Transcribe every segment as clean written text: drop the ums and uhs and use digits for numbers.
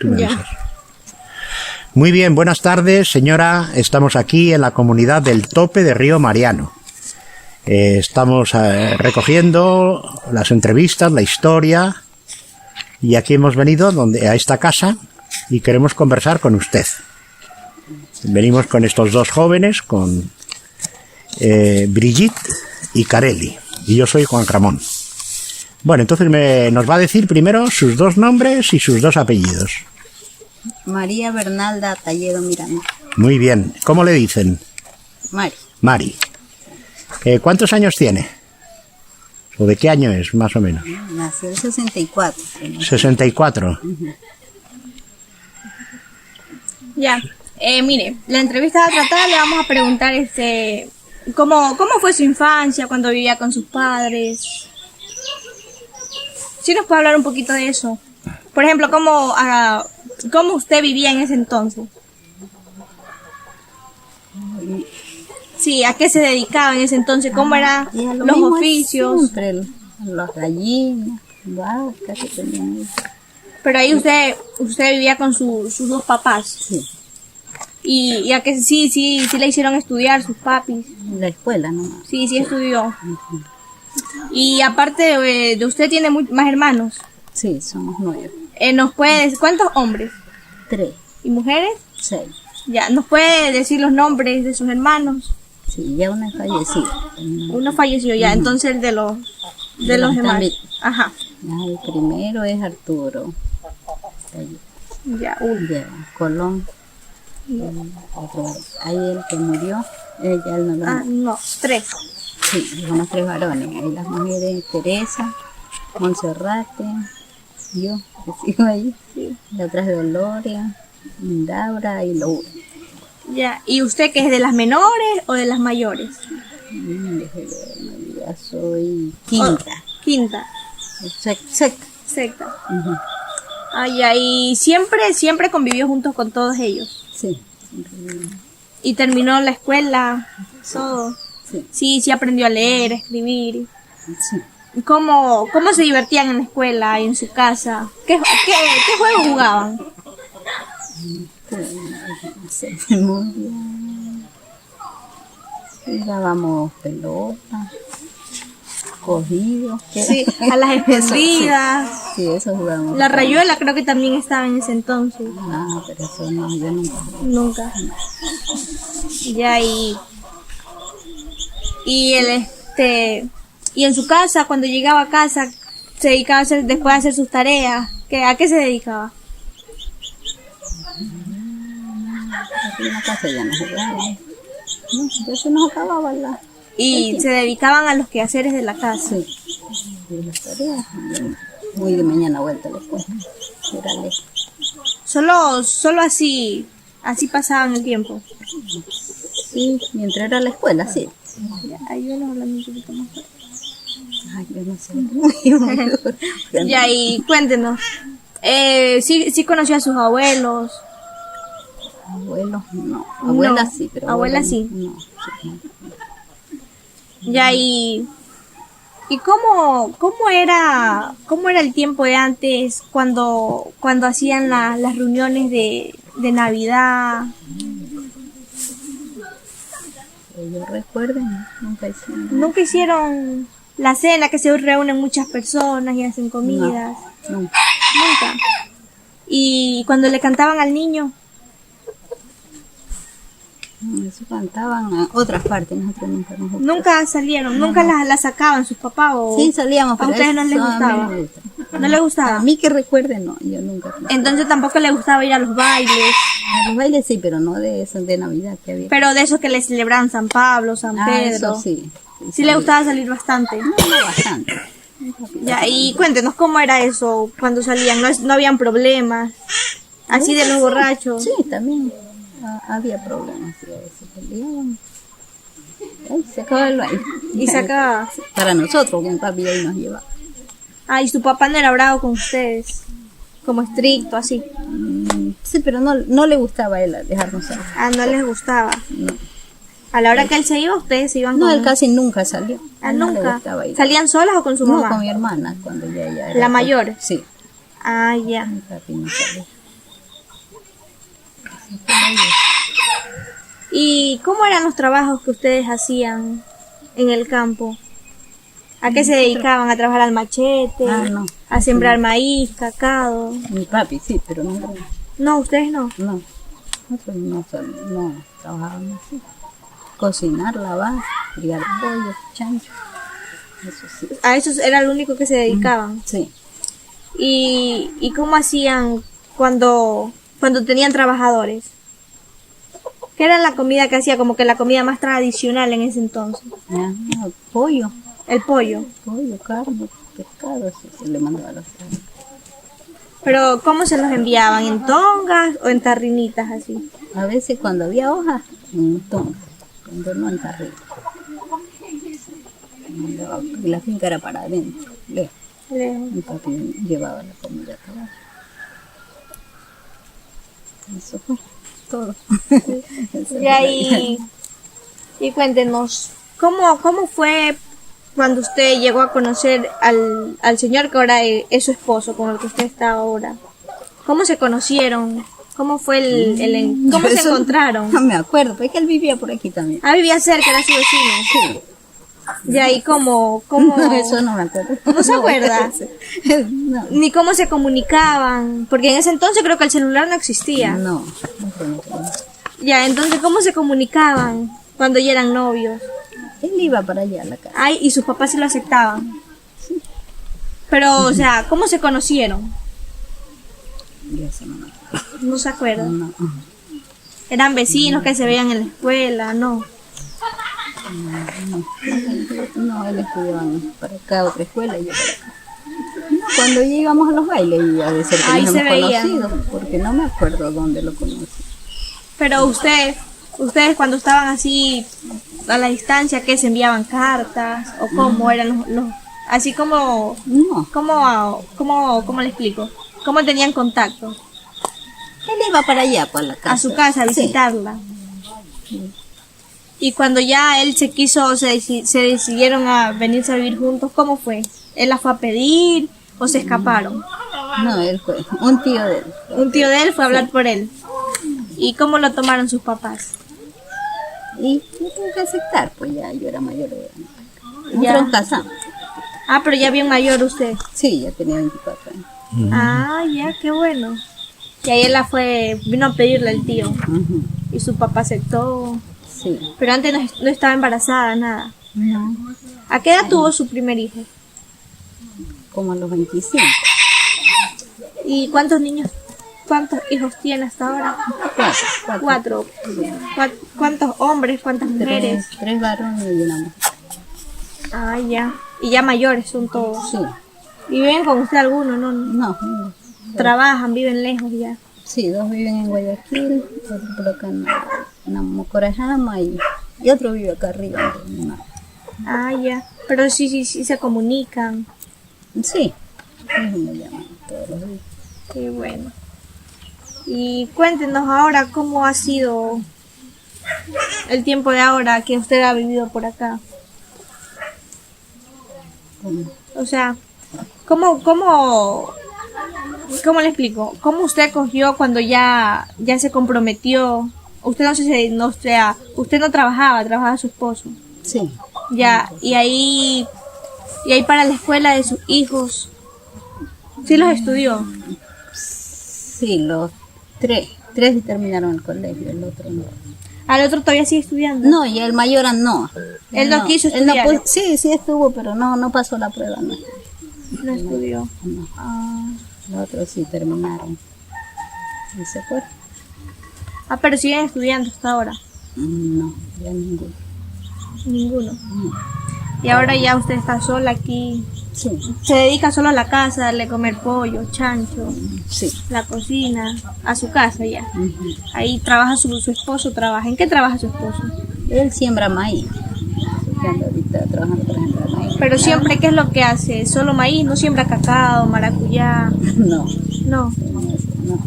Tú me avisas. Muy bien, buenas tardes, señora. Estamos aquí en la comunidad del Tope de Río Mariano. Estamos recogiendo las entrevistas, la historia, y aquí hemos venido a esta casa y queremos conversar con usted. Venimos con estos dos jóvenes, con Brigitte y Carelli, y yo soy Juan Ramón. Bueno, entonces nos va a decir primero sus dos nombres y sus dos apellidos. María Bernalda Talledo Miranda. Muy bien. ¿Cómo le dicen? Mari. Mari. ¿Cuántos años tiene? ¿O de qué año es, más o menos? Nació en 64. 64. Ya. Mire, la entrevista va a tratar, le vamos a preguntar ¿cómo fue su infancia cuando vivía con sus padres? ¿Sí nos puede hablar un poquito de eso? Por ejemplo, ¿cómo usted vivía en ese entonces? Sí, ¿a qué se dedicaba en ese entonces? ¿Cómo eran los oficios? Siempre, las gallinas, vacas que tenían ahí. Pero ahí usted vivía con sus dos papás. Sí. ¿Y a que sí le hicieron estudiar sus papis? En la escuela nomás. Sí, estudió. Y aparte de usted tiene más hermanos. Sí, somos 9. ¿Cuántos hombres? 3. ¿Y mujeres? 6. Ya, ¿nos puede decir los nombres de sus hermanos? Sí, ya una falleció. Uno falleció ya, entonces el de los demás. También. Ajá. El primero es Arturo. Ya, uno. Ya, Colón. Otro. Ahí el que murió, ella no lo... No, 3. Sí, somos 3 varones. Ahí las mujeres, Teresa, Monserrate, yo, que sigo ahí. Sí. La otra es Dolores, Laura y Laura. Ya, ¿y usted qué es, de las menores o de las mayores? Ya soy quinta. Quinta. Sexta. Uh-huh. Ya, y siempre convivió juntos con todos ellos. Sí. Y terminó la escuela, todo. Sí, aprendió a leer, a escribir. Sí. ¿Cómo se divertían en la escuela y en su casa? ¿Qué juegos jugaban? Jugábamos pelota, cogido. Sí, a las escondidas. Sí, eso jugábamos. La rayuela creo que también estaba en ese entonces. No, pero eso no, yo nunca. Nunca. Ya, y en su casa, cuando llegaba a casa, se dedicaba después a hacer sus tareas. ¿A qué se dedicaba? Aquí en la casa ya no jugábamos. No, ya se nos acababa la... Y se dedicaban a los quehaceres de la casa. Sí. Y las tareas, muy de mañana vuelta después. Era lejos. Solo así pasaban el tiempo. Sí, mientras era la escuela, sí. Ayúdanos hablando un poquito más. Ay, yo no sé. Ya, y cuéntenos. ¿Sí conoció a sus abuelos? Abuelos, no. Abuela no. Sí, pero abuela sí. No. Ya, y cómo era el tiempo de antes cuando hacían las reuniones de Navidad? Yo recuerdo, nunca hicieron la cena, que se reúnen muchas personas y hacen comidas. Nunca. Y cuando le cantaban al niño, eso cantaban a otras partes, nosotros nunca salieron, nunca la sacaban sus papás. Sí, salíamos, pero a ustedes no les gustaba. ¿No les gustaba? A mí que recuerde, no, yo nunca. Entonces tampoco le gustaba ir a los bailes. A los bailes sí, pero no de esos de Navidad que había. Pero de esos que le celebraban San Pablo, San Pedro. Eso sí. Sí le gustaba salir bastante. No, bastante. Ya, y cuéntenos cómo era eso cuando salían, no habían problemas, así de los borrachos. Sí, también había problemas, sí, a veces peleaban. Ay, se acababa el baile. Y se acababa. Para nosotros, con papi ahí nos llevaba. Y su papá no era bravo con ustedes, como estricto, así. Sí, pero no le gustaba a él dejarnos salir. No les gustaba. No. A la hora que él se iba, ustedes se iban con... No, él casi nunca salió. Nunca. No le gustaba ir. ¿Salían solas o con su mamá? No, con mi hermana, cuando ya era... ¿La mayor? Sí. Ya. Mi papi no salió. ¿Y cómo eran los trabajos que ustedes hacían en el campo? ¿A qué se dedicaban? ¿A trabajar al machete? No. ¿A sembrar maíz, cacao? Mi papi sí, pero no. No, ustedes no. No. Nosotros no trabajábamos así. Cocinar, lavar, criar pollos, chancho. Eso sí. A eso era lo único que se dedicaban. Sí. ¿Y cómo hacían cuando tenían trabajadores? ¿Qué era la comida que hacía? Como que la comida más tradicional en ese entonces. Pollo. El pollo. Pollo, carne, pescado, eso se le mandaba a los trabajadores. Pero ¿cómo se los enviaban? ¿En tongas o en tarrinitas así? A veces cuando había hojas, en tonga, cuando no en tarrito. Y la finca era para adentro, lejos. Mi papi llevaba la comida a trabajo. Eso fue todo. Y cuéntenos, ¿cómo fue cuando usted llegó a conocer al señor que ahora es su esposo, con el que usted está ahora? ¿Cómo se conocieron? ¿Cómo fue cómo se encontraron? No me acuerdo, porque él vivía por aquí también. Ah, vivía cerca, era su vecino. Sí. Ya, ¿y cómo? Eso no me acuerdo. ¿No se acuerda? No. Ni cómo se comunicaban, porque en ese entonces creo que el celular no existía. No. Ya, entonces, ¿cómo se comunicaban cuando ya eran novios? Él iba para allá a la casa. Ay, y sus papás sí lo aceptaban. Pero, o sea, ¿cómo se conocieron? Ya se me acuerdo. No se acuerdan. No. Eran vecinos que se veían en la escuela, no. No, él estudiaba para acá, otra escuela, y yo para acá. Cuando íbamos a los bailes, y a decir que Ahí nos se hemos veían. conocido, porque no me acuerdo dónde lo conocí. Pero ustedes cuando estaban así a la distancia, ¿qué? ¿Se enviaban cartas? ¿O cómo eran los así como, No, cómo le explico? ¿Cómo tenían contacto? él iba para allá, para la casa. A su casa, a Sí. visitarla. Y cuando ya él se decidieron a venirse a vivir juntos, ¿cómo fue? ¿Él la fue a pedir o se escaparon? No, él fue un tío de él. Un tío de él fue a hablar por él. ¿Y cómo lo tomaron sus papás? Y yo tuve que aceptar, pues ya yo era mayor de edad. Ya. Nosotros casamos. Ah, pero ya bien mayor usted. Sí, ya tenía 24 años. Ah, ya, qué bueno. Y ahí él vino a pedirle al tío. Ujú. Y su papá aceptó. Sí. Pero antes no estaba embarazada, nada. No, ¿A qué edad tuvo su primer hijo? como a los 25. ¿Y cuántos hijos tiene hasta ahora? Cuatro. ¿Cuántos hombres, cuántas mujeres? Tres varones y una mujer. Ah, ya. Y ya mayores son todos. Sí. ¿Y viven con usted alguno, no? No, Trabajan, viven lejos ya. sí, dos viven en Guayaquil, otro por acá en Mocorajama y otro vive acá arriba. Ah, ya. Pero sí se comunican. Sí, ellos me llaman todos los días. Qué bueno. Y cuéntenos ahora cómo ha sido el tiempo de ahora que usted ha vivido por acá. O sea, ¿cómo le explico? ¿Cómo usted cogió cuando ya se comprometió? Usted usted no trabajaba su esposo. Sí. Ya, y ahí para la escuela de sus hijos, ¿sí los estudió? Sí, los tres terminaron el colegio, el otro no. ¿Al otro todavía sigue estudiando? No, y el mayor no. Él no quiso Él no estudiar. sí estuvo, pero no pasó la prueba, no. No estudió. No. Ah. Los otros sí terminaron. ¿Y se fue? Ah, pero siguen estudiando hasta ahora. No, ya ninguno. Ninguno. Y ahora ya usted está sola aquí. Sí, Se dedica solo a la casa, darle comer pollo, chancho, sí. la cocina, a su casa ya. Ujú. Ahí trabaja su esposo, trabaja. ¿En qué trabaja su esposo? Él siembra maíz. Que anda ahorita trabajando para sembrar maíz. Pero siempre, ¿qué es lo que hace? ¿Solo maíz? ¿No siembra cacao, maracuyá? No, No. no.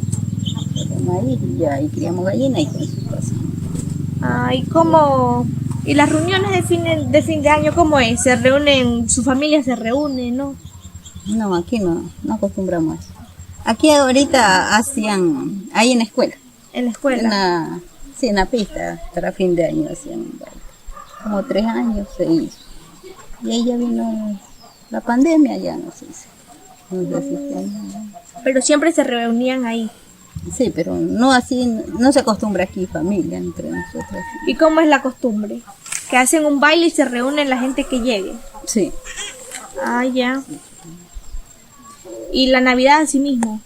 Solo maíz y ya, y criamos gallinas y con sus cosas. Ah, ¿y las reuniones de fin de año cómo es? ¿Se reúnen, su familia se reúne, no? No, aquí no acostumbramos a eso. Aquí ahorita hacían, ahí en la escuela. En la escuela. Sí, en la pista, para fin de año hacían un baile. Como 3 años se hizo. Y ahí ya vino la pandemia, ya no se hizo. No sé si este año. Pero siempre se reunían ahí. Sí, pero no así, no se acostumbra aquí familia entre nosotros. ¿Y cómo es la costumbre? Que hacen un baile y se reúnen la gente que llegue. Sí, Ah, ya. Y la Navidad así mismo.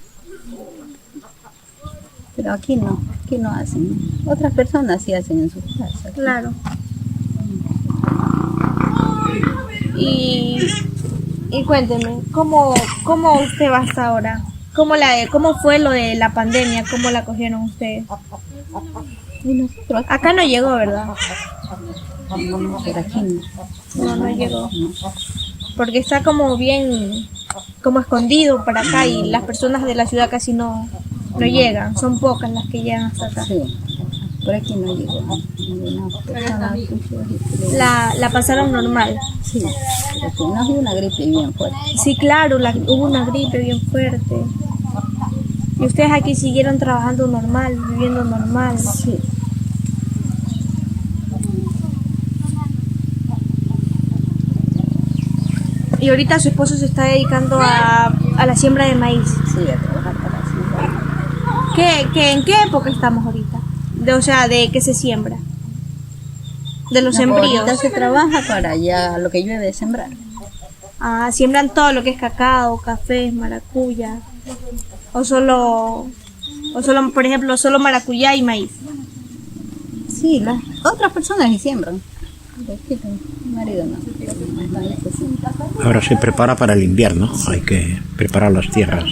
pero aquí no hacen. Otras personas sí hacen en sus casas. Claro. Y cuénteme, ¿cómo usted va hasta ahora? ¿Cómo fue lo de la pandemia? ¿Cómo la cogieron ustedes? Y nosotros Acá no llegó, ¿verdad? por aquí no. No llegó. Porque está como bien, como escondido para acá y las personas de la ciudad casi no llegan. Son pocas las que llegan hasta acá. Sí, por aquí no llegó. Ninguna persona. La pasaron normal. Sí, pero que nos dio una gripe bien fuerte. Sí, claro, hubo una gripe bien fuerte. Y ustedes aquí siguieron trabajando normal, viviendo normal. Sí. Y ahorita su esposo se está dedicando a la siembra de maíz. Sí, a trabajar para la ciudad. ¿En qué época estamos ahorita? O sea, ¿de qué se siembra? De los sembríos. Ahorita se trabaja para ya lo que llueve sembrar. Ah, siembran todo lo que es cacao, café, maracuyá. O solo, por ejemplo, solo maracuyá y maíz. Sí, las otras personas sí siembran. Mi marido no. Ahora se prepara para el invierno, hay que preparar las tierras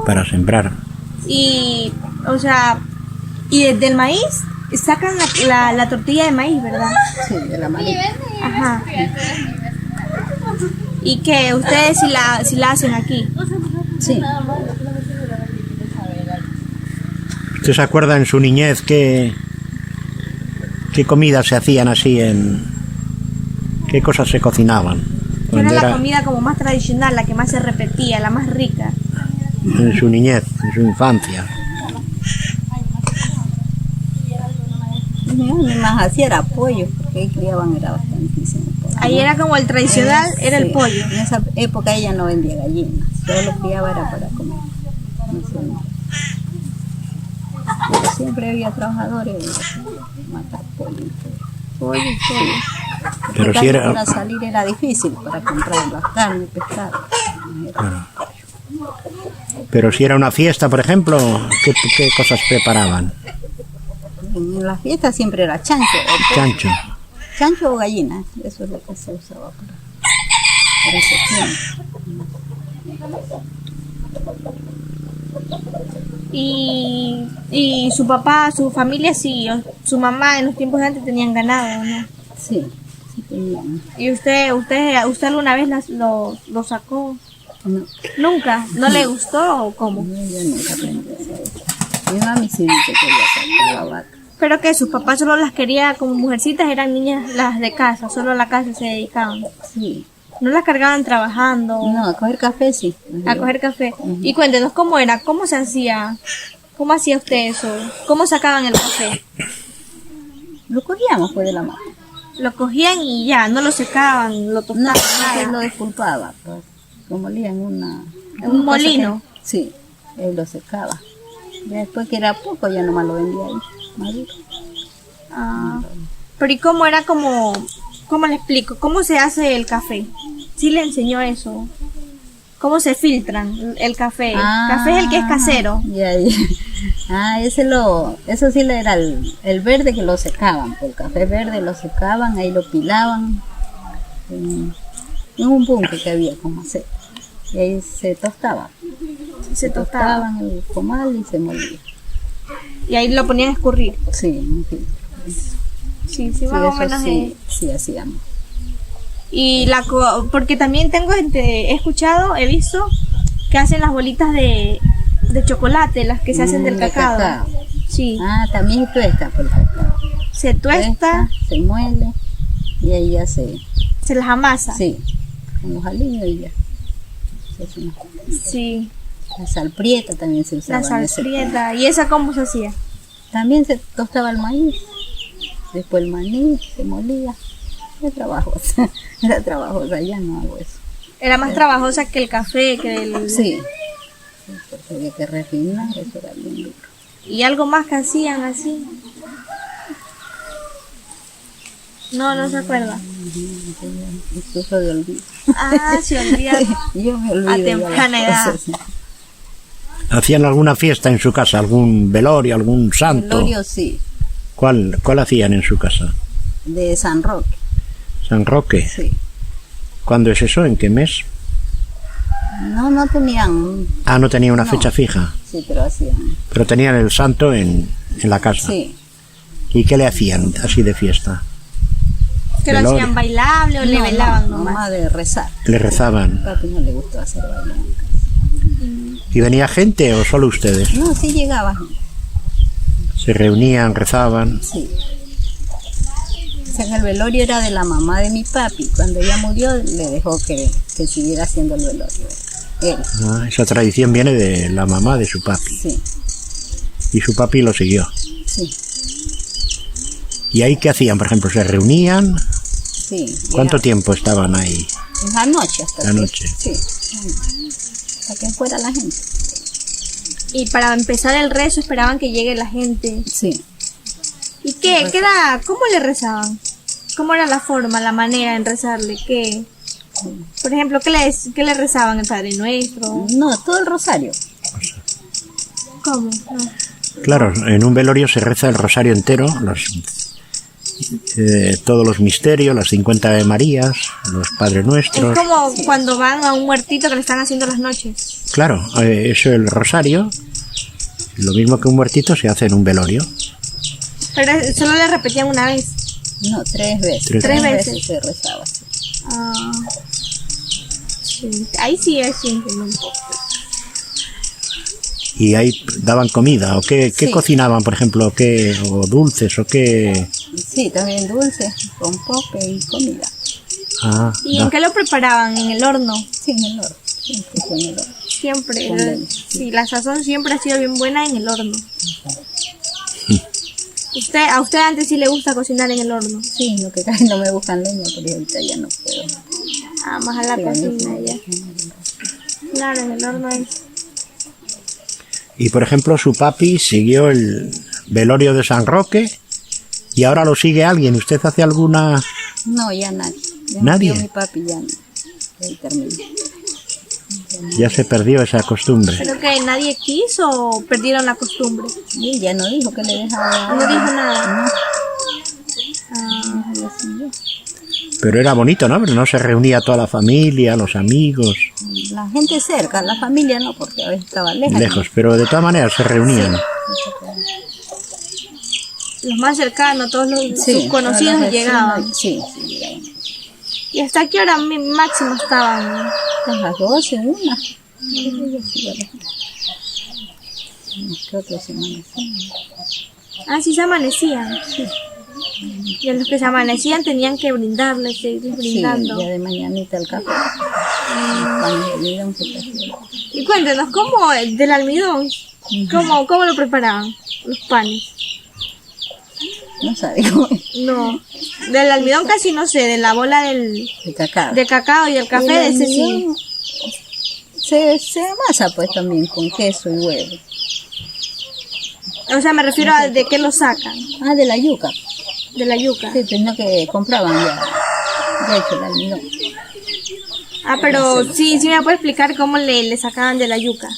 para sembrar. Y, o sea, y desde el maíz sacan la tortilla de maíz, ¿verdad? Sí, de la marita. Ajá. Y que ustedes si la hacen aquí. Sí. ¿Usted se acuerda en su niñez qué comidas se hacían así qué cosas se cocinaban? Que era Cuando la comida como más tradicional, la que más se repetía, la más rica. en su niñez, en su infancia. Mi más hacía era pollo, porque ahí criaban era bastantísimo pollo. Ahí era como el tradicional, era el Sí, pollo. En esa época ella no vendía gallinas, solo lo criaba era para comer. No sé. Pero siempre había trabajadores matar pollo. Pollo. Pero Porque si era, para salir era difícil para comprar la carne, pescado. claro. Pero si era una fiesta, por ejemplo, ¿qué cosas preparaban? En las fiestas siempre era chancho. Chancho. Chancho o gallina, eso es lo que se usaba para ese tiempo. Y su papá, su familia sí, su mamá en los tiempos de antes tenían ganado, ¿no? Sí, sí tenían. ¿Y usted alguna vez lo sacó? No, ¿Nunca? ¿No le gustó o cómo? yo nunca aprendí a hacer eso. Mi mami sí que quería sacar la vaca. Pero que sus papás solo las quería como mujercitas, eran niñas las de casa, solo a la casa se dedicaban. Sí. No las cargaban trabajando, No, a coger café sí. a coger café. Y cuéntenos cómo era, cómo se hacía, cómo hacía usted eso, cómo sacaban el café. Lo cogíamos pues de la mano. Lo cogían y ya, no lo secaban, lo No, tostaban. que nada. lo disculpaba, pues. Lo molía en En un molino. Sí, él lo secaba. Después que era poco ya nomás lo vendía ahí, maduro. Ah, pero ¿y cómo era cómo le explico? ¿Cómo se hace el café? Sí le enseñó eso. ¿Cómo se filtran el café? Café es el que es casero. Ya. Eso sí era el verde que lo secaban, pues el café verde lo secaban, ahí lo pilaban en un punto que había como hacer. Y ahí se tostaba. Se tostaba. Tostaban el comal y se molía. Y ahí lo ponían a escurrir. Sí, en fin. Sí, Sí, más o eso menos. sí hacíamos. Y porque también he escuchado, he visto que hacen las bolitas de chocolate, las que se hacen del de cacao. Sí, También tuesta por el cacao. se tuesta, Se muele y ahí ya se se las amasa. sí, con los aliños y ya. Se hace una cosa. Sí, La sal prieta también se usaba. la sal en ese prieta. ¿Y esa cómo se hacía? También se tostaba el maíz, después el maní se molía. Era trabajosa, ya no hago eso. Era más trabajosa que el café, que el... Sí, porque había que refinar, eso era bien duro. ¿Y algo más que hacían así? No se acuerda. Incluso de olvido. Ah, se olvida. Yo me olvido. A ya temprana las edad. cosas. ¿Hacían alguna fiesta en su casa? ¿Algún velorio, algún santo? Velorio sí, ¿Cuál hacían en su casa? de San Roque, ¿San Roque? sí. ¿Cuándo es eso? ¿En qué mes? No tenían, Ah, no tenía una No. fecha fija, sí, pero hacían, pero tenían el santo en la casa. sí. ¿Y qué le hacían así de fiesta? ¿Que lo Velorio. hacían bailable o le No, velaban no, nomás? nomás de rezar. ¿Le rezaban? Papi no le gustó hacer baile. ¿Y venía gente o solo ustedes? No, sí llegaba, ¿Se reunían, rezaban? sí. O sea, que el velorio era de la mamá de mi papi. Cuando ella murió, le dejó que siguiera haciendo el velorio. Él, Ah, esa tradición viene de la mamá de su papi. sí, Y su papi lo siguió. sí, ¿Y ahí qué hacían? Por ejemplo, ¿se reunían? sí. ¿Cuánto llegaba. tiempo estaban ahí? En la noche hasta La que- noche. Sí, hasta que fuera la gente. Y para empezar el rezo esperaban que llegue la gente. Sí. ¿Y qué era? ¿Cómo le rezaban? ¿Cómo era la forma, la manera en rezarle? ¿Qué? Por ejemplo, ¿qué le rezaban el Padre Nuestro? No, todo el rosario. ¿Cómo? No. Claro, en un velorio se reza el rosario entero, todos los misterios, las 50 Ave Marías, los Padres Es Nuestros. como cuando van a un muertito que le están haciendo las noches. Claro, eso el rosario, lo mismo que un muertito se hace en un velorio. Pero solo le repetían una vez. No, 3 veces. Tres Tres veces veces. se rezaba. Sí. Ah, sí. Ahí sí entiendo un poco. Y ahí daban comida, o qué Sí. cocinaban, por ejemplo, o dulces, o qué. Sí, también dulce, con pope y comida. Ah, ¿Y da- en qué lo preparaban? ¿En el horno? Sí, en el horno. Siempre fue en el horno. Siempre. Con leña, Sí, la sazón siempre ha sido bien buena en el horno. ¿A usted antes sí le gusta cocinar en el horno? Sí, lo que casi no me buscan leña, porque ahorita ya no puedo. Ah, más a la Sí, cocina sí. ya. Claro, en el horno es... Y por ejemplo, su papi siguió el velorio de San Roque y ahora lo sigue alguien. ¿Usted hace alguna? No, ya nadie. Ya ¿Nadie? murió mi papi, ya no. Ahí terminó. Ya se perdió esa costumbre. ¿Pero que nadie quiso o perdieron la costumbre? Y ella no dijo que le dejaba. No dijo nada. No, Ah, ella siguió. Pero era bonito, ¿no? Pero no se reunía toda la familia, los amigos, La gente cerca, la familia no, porque a veces estaba lejos. lejos. Pero de todas maneras se reunían. los más cercanos, todos los Sí, sus conocidos todas las llegaban. vecinas, Sí, llegaban. ¿Y hasta qué hora máximo estaban? Hasta las 12, una. Ella sí, ¿verdad? ¿Qué otra semana? Ah, sí se amanecían. Y a los que se amanecían tenían que brindarles, seguir Sí, brindando. ya de mañanita el café. Pan de almidón que trajeron. Y cuéntenos, ¿cómo del almidón? ¿Cómo lo preparaban los panes? No sabe cómo es. No, del almidón casi no sé, de la bola De cacao. de cacao y el café, de El ese sí. almidón Se amasa pues también con queso y huevo. O sea, me refiero a de qué lo sacan, Ah, de la yuca. de la yuca. Sí, tenía que compraban ya hecho el almidón. Ah, pero sí me puede explicar cómo le sacaban de la yuca,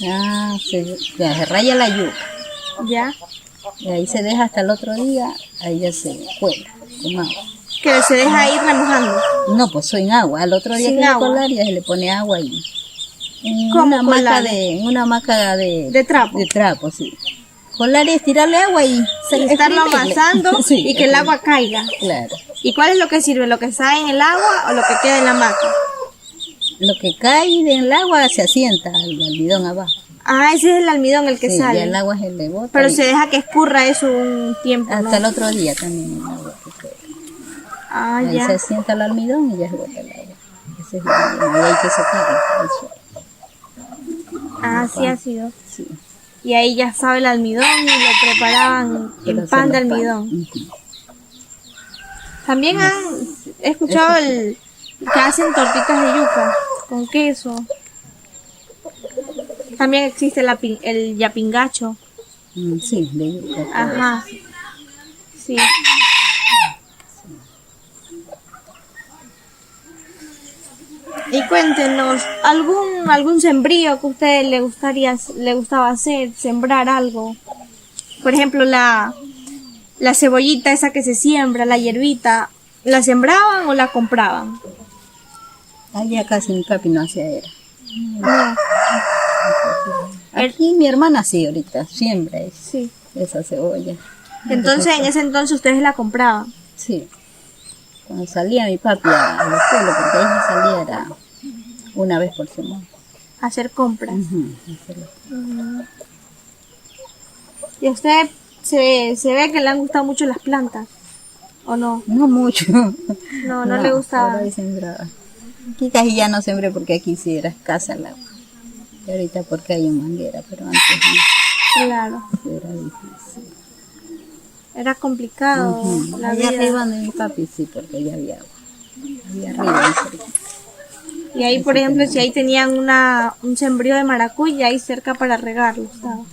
Ah, se raya la yuca. ¿ya? Y ahí se deja hasta el otro día, ahí ya se cuela con agua. Que se deja ir remojando. No, pues sin agua. Al otro día Sin que le agua. colar ya se le pone agua y en ¿Cómo una hamaca colar? en una hamaca De trapo. de trapo, sí. Colar es tirarle agua y Estarlo exprimirle. amasando Sí, y que el agua caiga. Claro. ¿Y cuál es lo que sirve? ¿Lo que sale en el agua o lo que queda en la hamaca? Lo que cae del agua se asienta al almidón abajo. Ah, ese es el almidón el que Sí, sale. ya el agua se le bota. Pero y se deja que escurra eso un tiempo, ¿no? hasta el otro día también el agua que queda. Ah, Ahí se ya. asienta el almidón y ya se bota el agua. Ese es el almidón. Y hay que secarlo al sol. Ah, sí ha sido. Sí. Y ahí ya estaba el almidón y lo preparaban Pero en pan de hacer los almidón. Ujú. También he escuchado que hacen tortitas de yuca con queso. También existe el yapingacho. Sí, de yuca, todo Ajá. Sí. Y cuéntenos, algún sembrío que a usted le gustaba hacer, sembrar algo. Por ejemplo, la cebollita esa que se siembra, la hierbita, ¿la sembraban o la compraban? Allá casi mi papi no hacía era. No. Aquí mi hermana sí, ahorita siembra Sí. esa cebolla. Entonces, en ese entonces ustedes la compraban. Sí. Cuando salía mi papi a la escuela, porque ahí se salía era una vez por semana. A hacer compras. Ujú. Y a usted se ve que le han gustado mucho las plantas, ¿o no? No mucho. No le gustaba. Ahora sembraba. Aquí casi ya no sembré porque aquí sí era escasa el agua. Y ahorita porque hay una manguera, pero antes Claro. no, era difícil. Era complicado la Allá vida. arriba de mi papi sí, porque ya había agua. Allá arriba, cerca. Y ahí, por ejemplo, si ahí tenían un sembrío de maracuya ahí cerca para regarlo, ¿sabes?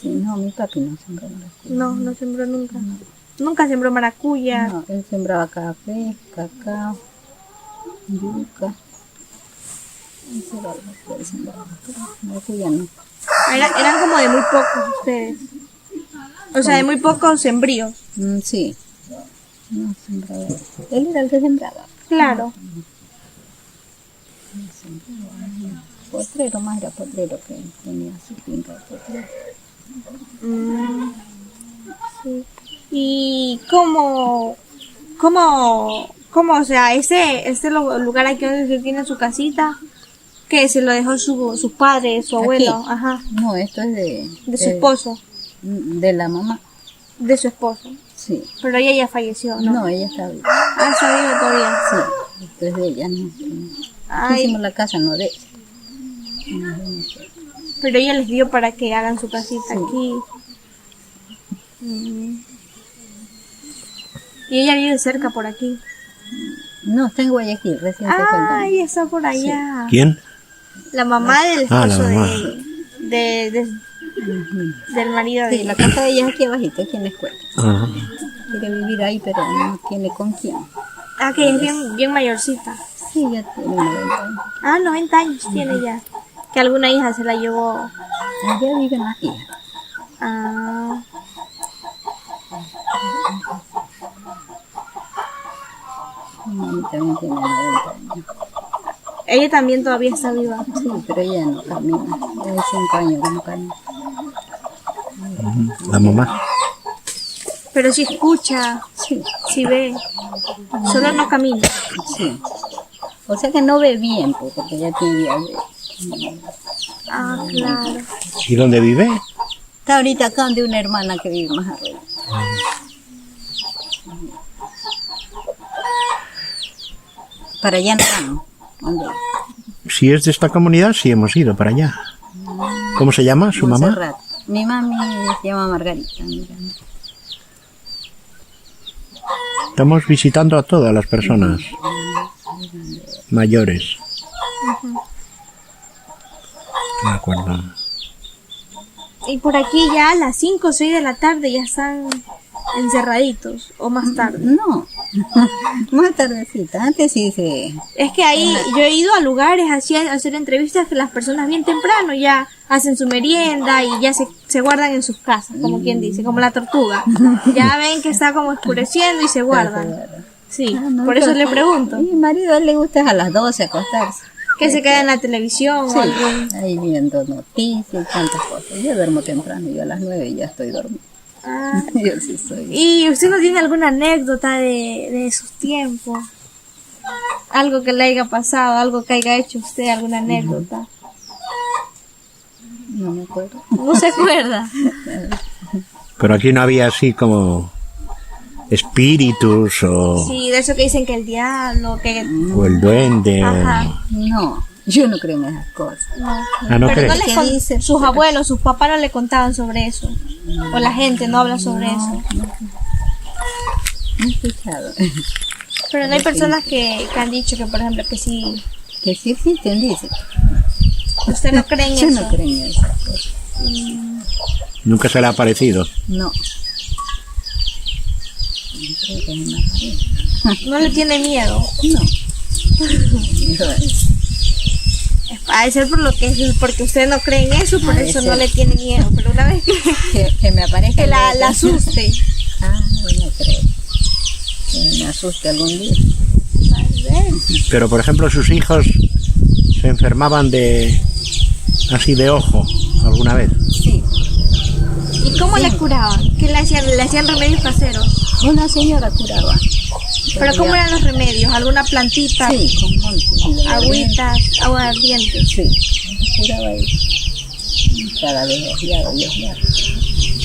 Sí, no, mi papi no sembró maracuya. No sembró nunca. Nunca sembró maracuya. No, él sembraba café, cacao, yuca. Eso era lo que él sembraba, pero maracuya no. Eran como de muy pocos ustedes. O sea, de muy pocos sembríos. Sí, no sembraba. Él era el que sembraba. Claro. Potrero, más era potrero que tenía su finca de potrero. Sí. ¿Y cómo, o sea, ese lugar aquí donde usted tiene su casita, que se lo dejó sus padres, su abuelo? Aquí. Ajá. No, esto es De su esposo, de la mamá. de su esposo. Sí. Pero ella ya falleció, ¿no? No, ella está viva. Ah, está viva todavía. Sí, esto es de ella, no. Ay, Hicimos la casa, no de ella. pero ella les dio para que hagan su casita aquí. Y ella vive cerca por aquí. No, está en Guayaquil, recién se fue. Ah, ella está por allá. ¿Quién? La mamá del Ah, la esposo mamá. del marido de Sí, ella. la casa de ella es aquí abajito, aquí en la escuela. Ah. Quiere vivir ahí, pero no tiene con quién. Ah, que es bien mayorcita. Sí, ya tiene 90 años. Ah, 90 años tiene ya. Que alguna hija se la llevó. Allá viven las hijas. Ah, Mi mami también tiene 90 años. ella también todavía está viva. Sí, pero ella no camina. Ya hace 5 años que no camina. La mamá. Pero sí escucha, Sí, sí ve. Solo no camina. sí. O sea que no ve bien, pues, porque ya tiene diabetes. Ah, claro. ¿Y dónde vive? Está ahorita acá donde una hermana que vive más arriba. Para allá no vamos. ¿Dónde? Si es de esta comunidad, sí hemos ido para allá. ¿Cómo se llama su mamá? Montserrat. Mi mami se llama Margarita. Mira. Estamos visitando a todas las personas mayores. De acuerdo. Y por aquí ya a las 5 o 6 de la tarde ya están encerraditos, o más tarde. No, más tardecita. Antes sí se... Es que ahí yo he ido a lugares así a hacer entrevistas que las personas bien temprano ya hacen su merienda y ya se guardan en sus casas, como quien dice, como la tortuga. Ya ven que está como oscureciendo y se guardan. Sí, no, por eso pero le pregunto. Mi marido a él le gusta a las 12 acostarse. Que se queda en la televisión Sí, o algo. ahí viendo noticias y tantas cosas. Yo duermo temprano, yo a las 9 ya estoy dormida. Ah, Yo sí soy. ¿y usted no tiene alguna anécdota de esos tiempos? Algo que le haya pasado, algo que haya hecho usted, alguna anécdota. No me acuerdo. ¿No se acuerda? Pero aquí no había así como espíritus o Sí, de eso que dicen que el diablo, que... el duende. Ajá. No, Yo no creo en esas cosas. No. Ah, ¿no Pero crees? no les ¿Qué dice? sus abuelos, sus papás no le contaban sobre eso. O la gente no habla sobre eso. No he escuchado. Pero no hay personas que han dicho que, por ejemplo, que si Que sí existen, dice. usted no cree en Yo eso. no creo en esas cosas. Nunca se le ha parecido. No. No creo que me aparezca. No le tiene miedo. No. Ha de ser por lo que es, porque usted no cree en eso, por Ha de eso ser. no le tiene miedo. Pero una vez Que me aparezca. que la asuste. Ah, no creo. Que me asuste algún día. Tal vez. Pero, por ejemplo, sus hijos se enfermaban así de ojo alguna vez. Sí. ¿Y cómo le curaban? ¿Qué le hacían? ¿Le hacían remedios caseros? Una señora curaba. ¿Pero cómo eran los remedios? ¿Alguna plantita? Sí, con montes. Agüitas, aguardientes. Sí. Curaba ahí. Cada vez Dios.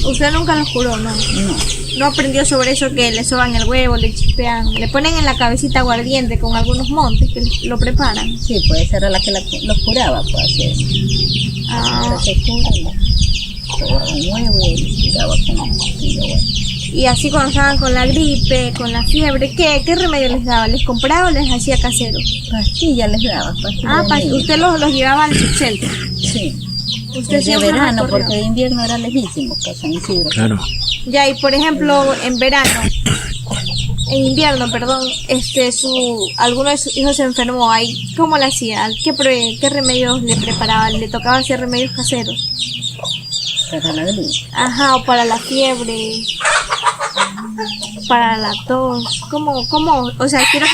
Usted nunca los curó, ¿no? No. No aprendió sobre eso que le soban el huevo, le chispean, le ponen en la cabecita aguardiente con algunos montes que lo preparan. Sí, puede ser a la que los curaba, pues así es. Ah, Ahora se cura, sobaba un huevo y curaba con kilo huevo. y así cuando estaban con la gripe, con la fiebre, ¿qué remedio les daba? ¿Les compraba o les hacía casero? Pastillas les daba, pastillas. Ah, de niño. usted los llevaba al subcentro. Sí. Usted De siempre verano, recorrió. porque de invierno era lejísimo, para San Isidro. Claro. Ya, y por ejemplo, en verano, en invierno, perdón, alguno de sus hijos se enfermó ahí, ¿cómo le hacía? ¿Qué remedios le preparaban? ¿Le tocaba hacer remedios caseros? Para la gripe. Ajá, o para la fiebre, para la tos, ¿cómo? O sea, quiero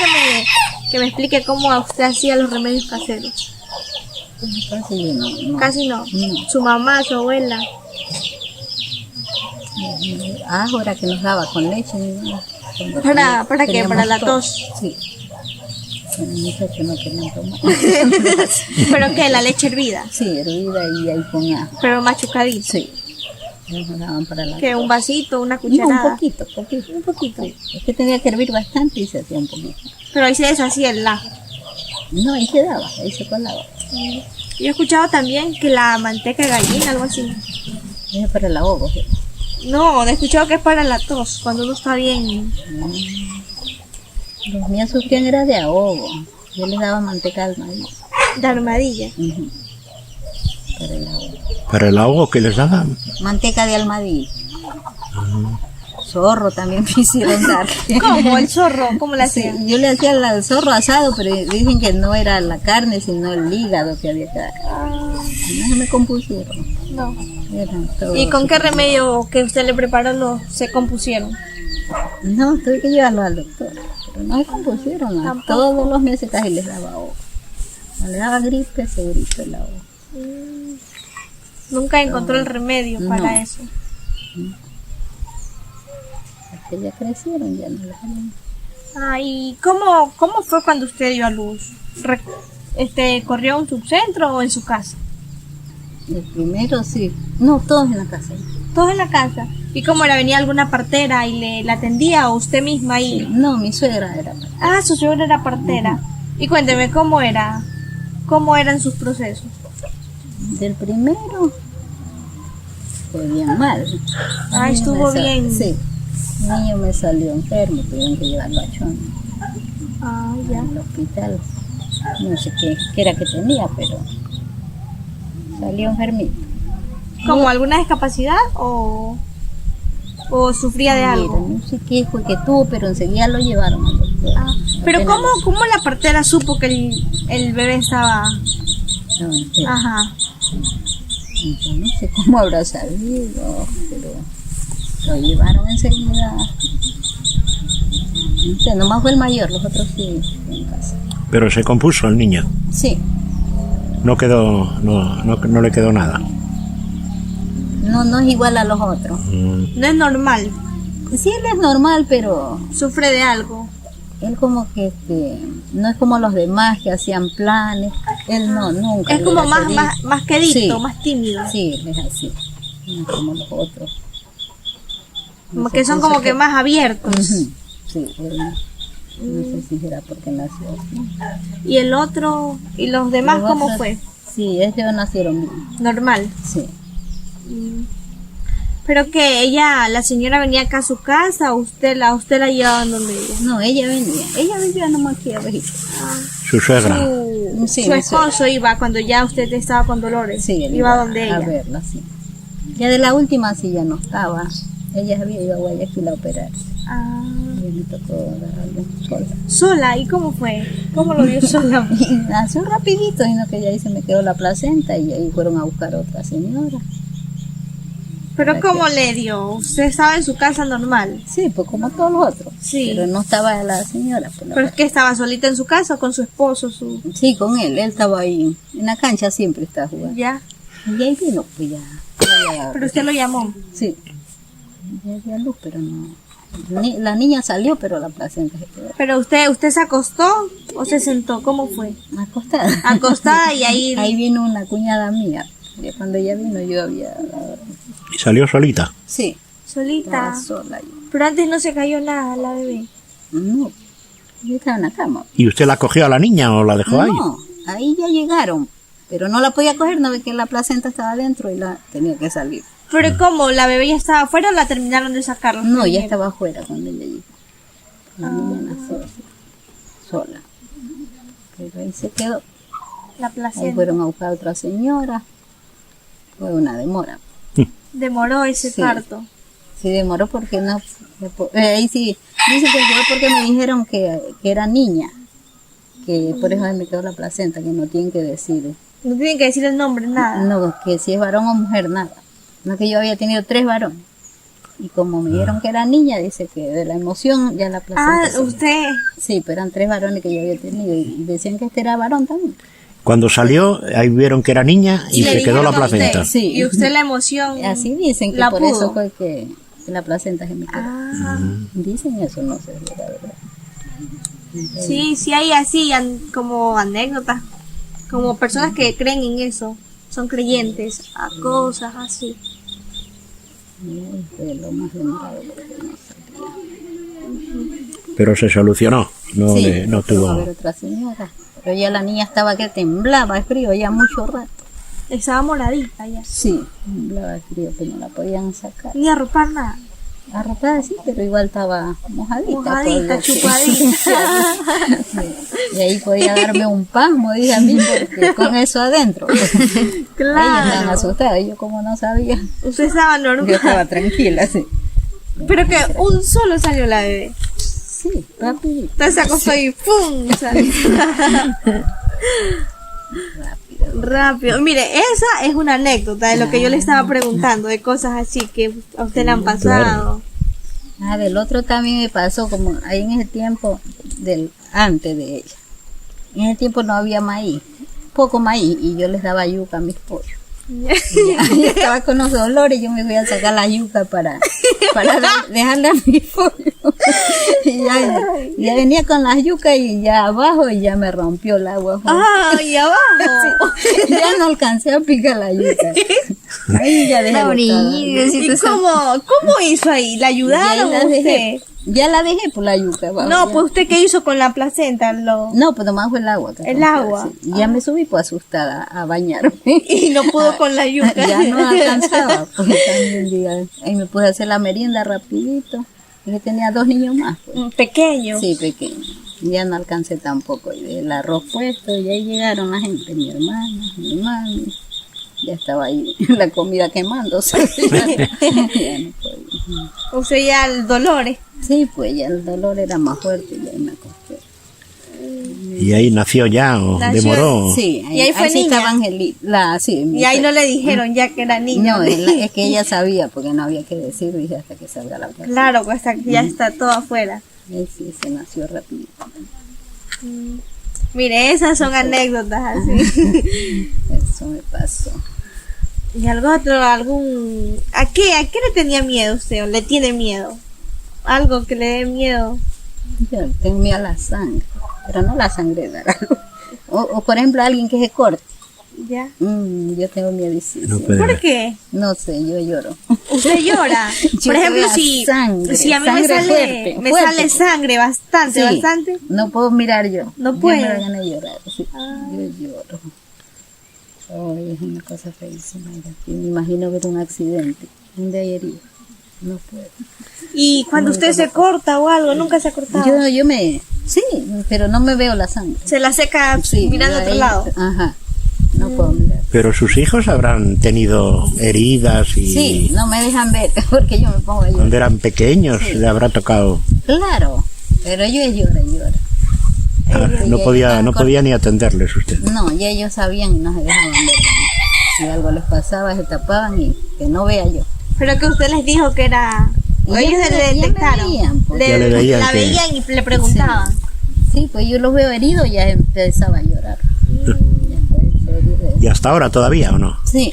que me explique cómo usted hacía los remedios caseros. Casi yo no. Casi no. No. Su mamá, su abuela. Ahora que nos daba con leche. ¿No? ¿Para qué? Teníamos ¿Para la tos? Sí. Los muchachos no querían tomar. ¿Pero qué? La leche hervida, Sí, hervida y ahí con ajo. pero machucadita. Sí. Nos daban para la ¿Qué? ¿Un vasito, una No, cucharada? un poquito. Un poquito. Es que tenía que hervir bastante y se hacía un poquito. Pero ahí se deshacía el ajo. No, ahí quedaba, ahí se colaba. Yo he escuchado también que la manteca de gallina, algo así. Es para el ahogo. ¿Sí? No, he escuchado que es para la tos, cuando uno está bien. Los míos sufrían era de ahogo. Yo les daba manteca al maíz. De armadilla. Ujú. Para el ahogo. Para el ahogo que les daban. Manteca de almadí. Zorro también me hicieron dar. ¿Cómo? ¿El zorro? ¿Cómo le Sí, hacían? yo le hacía al zorro asado, pero dicen que no era la carne, sino el hígado que había que dar. No me compusieron. No. Eran todos ¿Y con qué así. remedio que usted le preparó se compusieron? No, tuve que llevarlo al doctor. Pero no se compusieron. A Tampoco. todos los meses casi les daba ahogo. Le daba gripe, segurito el ahogo. Nunca encontró el remedio para No. eso. Hasta ya crecieron, ya no les daban. Ah, ¿y cómo fue cuando usted dio a luz? ¿Corrió a un subcentro o en su casa? El primero sí. No, todos en la casa. Todos en la casa. ¿Y cómo era? ¿Venía alguna partera y la atendía o usted misma ahí? No, mi suegra era para. Ah, su suegra era partera. Y cuénteme, ¿cómo era? ¿Cómo eran sus procesos? Del primero fue bien mal. Ah, El niño estuvo me bien. Sí. El niño me salió enfermo, tuvieron que llevarlo a Chona, Ah, ya. al hospital. No sé qué era que tenía, pero salió enfermito. ¿Como alguna discapacidad o sufría de Mira, algo? no sé qué fue que tuvo, pero enseguida lo llevaron al doctor. Ah, pero Apenas ¿cómo la partera supo que el bebé estaba? no, enfermo. Ajá. Yo no sé cómo habrá sabido, pero lo llevaron enseguida. No sé, nomás fue el mayor, los otros sí en casa. Pero se compuso el niño. Sí, No le quedó nada. no es igual a los otros. No es normal. Sí, él es normal, pero Sufre de algo. él como que no es como los demás que hacían planes. Él no, nunca. Es le como hace más quedito, Sí. más tímido. Sí, él es así. No es como los otros. Como que son como que más abiertos. Ujú. Sí, él No sé si será porque nació así. ¿Y el otro? ¿Y los demás Los cómo otros, fue? Sí, ellos nacieron bien. Normal. Sí. Pero que ella, la señora venía acá a su casa, o usted la llevaban donde ella. No, ella venía. Ella vivía nomás aquí abajito. Su suegra. Sí, Su mi esposo iba cuando ya usted estaba con Dolores. Sí, él iba donde a ella. verla, sí. Ya de la última sí ya no estaba. Ella había ido a Guayaquil a operarse. Ah, Y me tocó darle sola. sola, ¿y cómo fue? ¿Cómo lo vio sola? Y nació rapidito, sino que ya ahí se me quedó la placenta y ahí fueron a buscar otra señora. ¿Pero cómo le dio? ¿Usted estaba en su casa normal? Sí, pues como todos los otros. Sí. Pero no estaba la señora. Pues, ¿Pero es que estaba solita en su casa o con su esposo? Sí, con él estaba ahí. En la cancha siempre estaba jugando. Ya. Y ahí vino, pues ya. Pero usted lo llamó. Sí. Ya había luz, pero no. La niña salió, pero la placenta se quedó ¿Pero usted se acostó o se sentó? ¿Cómo fue? acostada. Acostada y ahí... Ahí vino una cuñada mía. Y cuando ella vino yo había... Y salió solita. Sí, Solita. estaba sola yo. Pero antes no se cayó nada la bebé. No, yo estaba en la cama. ¿Y usted la cogió a la niña o la dejó ahí? No, ahí ya llegaron. Pero no la podía coger, no ve que la placenta estaba adentro y la tenía que salir. ¿Pero cómo? ¿La bebé ya estaba afuera o la terminaron de sacar? No, ya estaba afuera cuando ella llegó. La niña nació así, sola. Pero ahí se quedó. La Ahí placenta. fueron a buscar a otra señora. Fue una demora. Demoró ese Sí. parto. Sí, demoró porque no... ahí sí, dice que fue porque me dijeron que era niña. Que por eso me quedó la placenta, que no tienen que decir. No tienen que decir el nombre, nada. No, que si es varón o mujer, nada. No, que yo había tenido 3 varones. Y como me dijeron que era niña, dice que de la emoción ya la placenta... Ah, usted... Sí, pero eran 3 varones que yo había tenido y decían que este era varón también. Cuando salió, ahí vieron que era niña y le se quedó la dijeron a usted. placenta. Sí. Y usted la emoción... Así dicen que la por pudo. eso fue que la placenta se me quedó. Ah, Dicen eso, no sé, la verdad. sí, sí hay así como anécdotas, como personas que creen en eso, son creyentes a cosas así. Y fue lo más demorado porque no sabía. Pero se solucionó. No, Sí, no fue a ver tuvo... otra señora. Pero ya la niña estaba que temblaba de frío ya mucho rato. Estaba moradita ya, Sí, temblaba de frío, que no la podían sacar. ni arropar nada. Arropada sí, pero igual estaba mojadita. Mojadita, todavía, sí. chupadita. Sí. Y ahí podía darme un pasmo, dije a mí, porque con eso adentro. Ellos me han Claro. asustado, y yo como no sabía, Usted estaba yo normal. estaba tranquila, sí. Pero que un solo salió la bebé. Sí, rapidito. Entonces se acostó y ¡pum! Salió. Rápido. Rápido. Mire, esa es una anécdota de lo que yo le estaba preguntando, de cosas así que a usted le han pasado. Ah, del otro también me pasó, como ahí en ese tiempo, antes de ella. En ese tiempo no había maíz, poco maíz, y yo les daba yuca a mis pollos. Y ya estaba con los dolores, yo me fui a sacar la yuca para dejarle a mi pollo. Y ya venía con las yucas y ya abajo y ya me rompió el agua. ¡Ah! Y abajo. Ya no alcancé a picar la yuca. Ahí ya dejé botada. ¿Y cómo hizo ahí? ¿La ayudaron Y ahí a usted? Ya la dejé por la yuca. abajo, No, ya. pues usted qué hizo con la placenta, No, pues nomás fue el agua. que El rompió, agua. sí. Y ya me subí pues asustada a bañarme. y no pudo con la yuca. Ya no alcanzaba. Pues también ahí me puse a hacer la merienda rapidito. Y que tenía 2 niños más. Pues. Pequeño. Sí, pequeño. Ya no alcancé tampoco. Y el arroz puesto, y ahí llegaron la gente, mi hermana, mi mami. Ya estaba ahí la comida quemándose. Ya no podía. Usted ya el dolores. Sí, pues ya el dolor era más fuerte y ahí me acosté. Y ahí nació ya o Nació, demoró. Sí, ¿Y ahí fue sí niña? estaba Angelita. Sí, Y ahí no le dijeron ya que era niña. No, es que ella sabía, porque no había que decir, dije hasta que salga la casa. Claro, pues hasta que ya está todo afuera. Ahí sí, se nació rapidito. Mire, esas son anécdotas así. Eso me pasó. ¿Y algo otro, ¿A qué le tenía miedo usted o le tiene miedo? Algo que le dé miedo. Yo tengo miedo a la sangre, pero no la sangre de algo. O por ejemplo, alguien que se corte. ¿Ya? Yo tengo miedo. No puede ¿Por ver. qué? No sé, yo lloro. ¿Usted llora? Yo Por ejemplo, veo si, sangre, si a mí me sangre sale, fuerte, me fuerte. sale sangre bastante, Sí, bastante. no puedo mirar yo. No Ya puede. me da ganas de llorar. Sí, Ah. yo lloro. Ay, es una cosa feísima. Y me imagino ver un accidente, un de herido. No puedo. Y cuando usted se corta o algo, nunca se ha cortado. Yo me... Sí, pero no me veo la sangre. Se la seca Sí, mirando a otro ahí- lado. Ajá. No puedo mirar. Pero sus hijos habrán tenido heridas y Sí, no me dejan ver porque yo me pongo a llorar. cuando eran pequeños Sí. le habrá tocado. Claro, pero yo lloro y lloro. No Y podía, ellos no podía ni atenderles usted. No, y ellos sabían y no se dejaban ver. Si algo les pasaba, se tapaban y que no vea yo. Pero que usted les dijo que era... Y O ya ellos me- le ya me detectaron. veían, pues. Ya le veían la que- veían y le preguntaban. Sí, pues yo los veo heridos y ya empezaba a llorar. Ya fue herido. ¿Y hasta ahora todavía o no? Sí.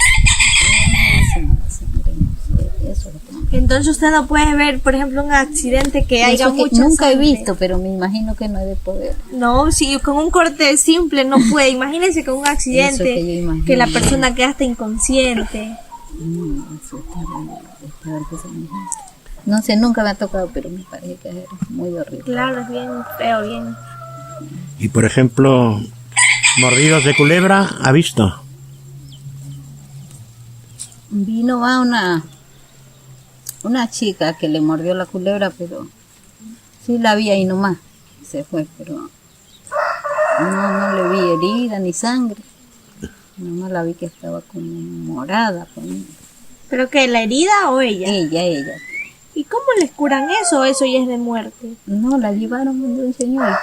Buenísima la sangre, no sé, eso es lo que no- Entonces usted no puede ver, por ejemplo, un accidente que haya Eso que mucha nunca he sangre. visto, pero me imagino que no he de poder. No, si con un corte simple no puede. Imagínese con un Eso accidente que yo imagino. que la persona queda hasta inconsciente. Eso está peor que esa mujer. No sé, nunca me ha tocado, pero me parece que es muy horrible. Claro, es bien feo, bien. Y por ejemplo, mordidos de culebra, ¿ha visto? Vino a una chica que le mordió la culebra, pero sí la vi ahí nomás. Se fue, pero no le vi herida ni sangre. Nomás la vi que estaba como morada. Pues. ¿Pero que la herida o ella? Ella. ¿Y cómo les curan eso? Eso ya es de muerte. No, la llevaron donde un señor.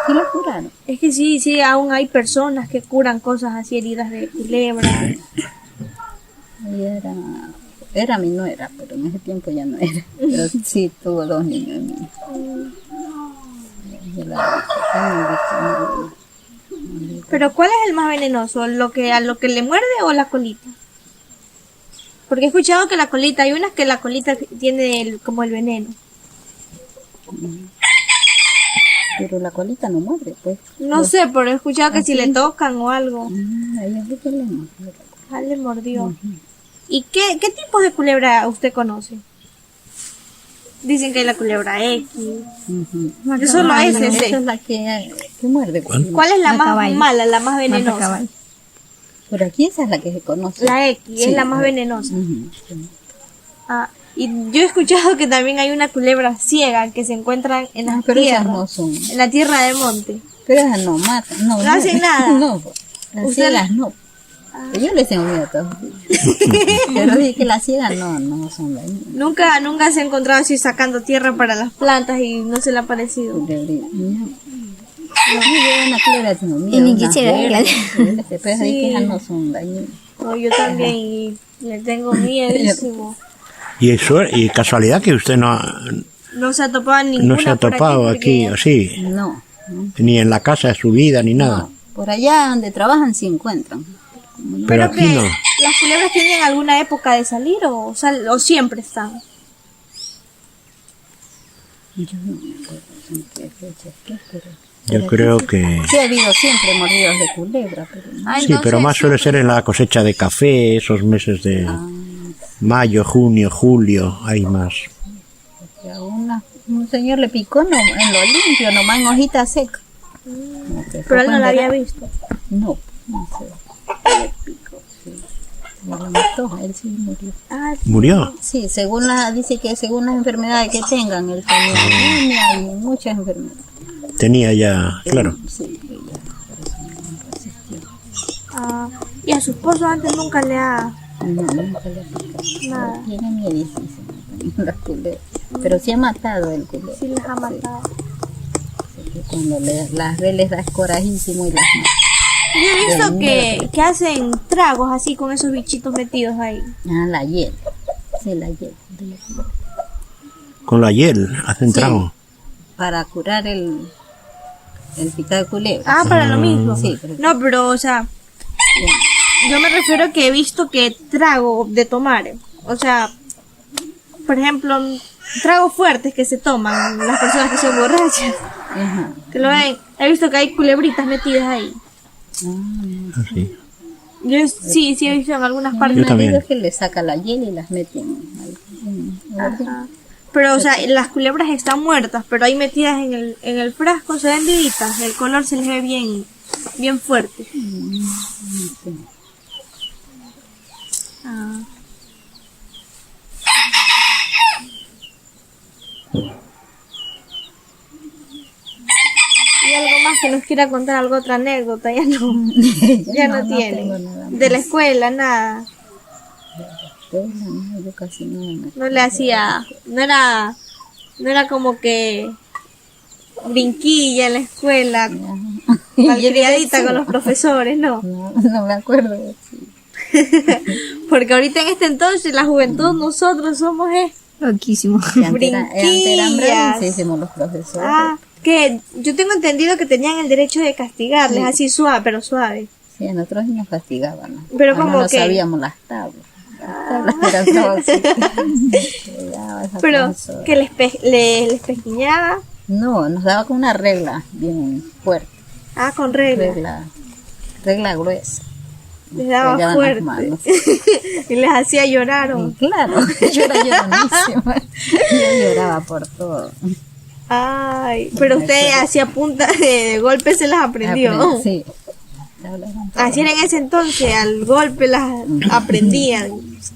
Sí la curaron. Es que sí, aún hay personas que curan cosas así, heridas de culebra. Ella era mi nuera, pero en ese tiempo ya no era. Pero sí tuvo 2 niños míos. Yo la vi. ¿Pero cuál es el más venenoso? ¿A lo que le muerde o la colita? Porque he escuchado que la colita, hay unas que la colita tiene como el veneno. Pero la colita no muerde, pues. No sé, pero he escuchado que si Así. le tocan o algo. A ella sí que le mordió. Ah, le mordió. ¿Y qué tipos de culebra usted conoce? Dicen que hay la culebra X. Yo solo ese sé. Esa es la que muerde. ¿Cuál? ¿Cuál es la más caballo. mala, la más venenosa? Por aquí esa es la que se conoce. La X es Sí, la más venenosa. Ujú, sí. Ah, y yo he escuchado que también hay una culebra ciega que se encuentran en las Pero esas tierras, no son. en la tierra del monte. Pero esas no matan. No hacen nada. No, las Usted- ciegas no. Yo les tengo miedo a todos. Pero dije que las ciegas no son dañinas. Nunca se ha encontrado así sacando tierra para las plantas y no se le ha parecido. Culebra. No. Yo una culebra tengo miedo. Y ni unas quisiera verdes, pero Sí. dije que esas no son dañinas. No, yo también y le tengo miedísimo. Y casualidad que usted No se ha topado ninguna no se ha por topado aquí, porque- así, No. ni en la casa de su vida, ni nada. No. Por allá donde trabajan sí encuentran. Pero Pero aquí que no. las culebras tienen alguna época de salir o siempre están. Yo no me acuerdo en qué fecha es, pero... Yo creo que... Sí ha habido siempre mordidos de culebra, pero no. Ah, Sí, pero más suele ser en la cosecha de café, esos meses de mayo, junio, julio, hay más. Que a un señor le picó en lo limpio, nomás en hojita seca. Pero él no la había visto. No sé. Le picó, sí. Se lo mató, él sí murió. Ah, ¿Murió? Sí, dice que según las enfermedades que tengan, él tenía anemia y muchas enfermedades. Tenía ya, claro. Sí, ella por eso no resistió. ah, y a su esposo antes nunca le ha... No, nunca le ha picado. Nada. Tiene miedísimo también las culebras. Pero sí ha matado el culebra. Sí les ha matado. Así que cuando las ve les da corajísimo y las mata. Yo he visto que hacen tragos así con esos bichitos metidos ahí. Ah, la hiel. Sí, la hiel. de la culebra. Con la hiel hacen Sí. trago. Para curar el picado de culebra. Ah, para lo mismo. Sí, pero- No, pero, o sea, yo me refiero a que he visto que trago de tomar, o sea, por ejemplo, tragos fuertes que se toman las personas que son borrachas, Ajá. que lo ven. He visto que hay culebritas metidas ahí. Así. Sí, he visto en algunas Mi partes. Yo también. marido es que le saca la hiel y las mete Ajá. Pero, o sea, las culebras están muertas, pero ahí metidas en el frasco se ven vivitas. El color se les ve bien fuerte. Ah. Y algo más que nos quiera contar, alguna otra anécdota, ya no tiene. tengo nada más. De la escuela, nada. No, yo casi no me No le hacía, no era como que brinquilla en la escuela, malcriadita con los profesores, no. no me acuerdo. Sí. Porque ahorita en este entonces la juventud nosotros somos Loquísimo. Y antes eran Brinquillas. bravísimos los profesores. que yo tengo entendido que tenían el derecho de castigarles, Sí. así suave, pero suave. Sí, a nosotros sí nos castigaban. ¿no? Pero Además, como no que- sabíamos las tablas. Las tablas eran tóxicas. Pegaba esa Pero profesora. que les pesquiñaba, No, nos daba con una regla bien fuerte. con regla, Regla gruesa. les daba Pegaban las fuerte manos. y les hacía llorar. Y claro, yo era lloronísima. Yo lloraba por todo. Ay, pero usted hacía punta de golpe se las aprendió. Sí. Tablas eran Así era en ese entonces, al golpe las aprendían,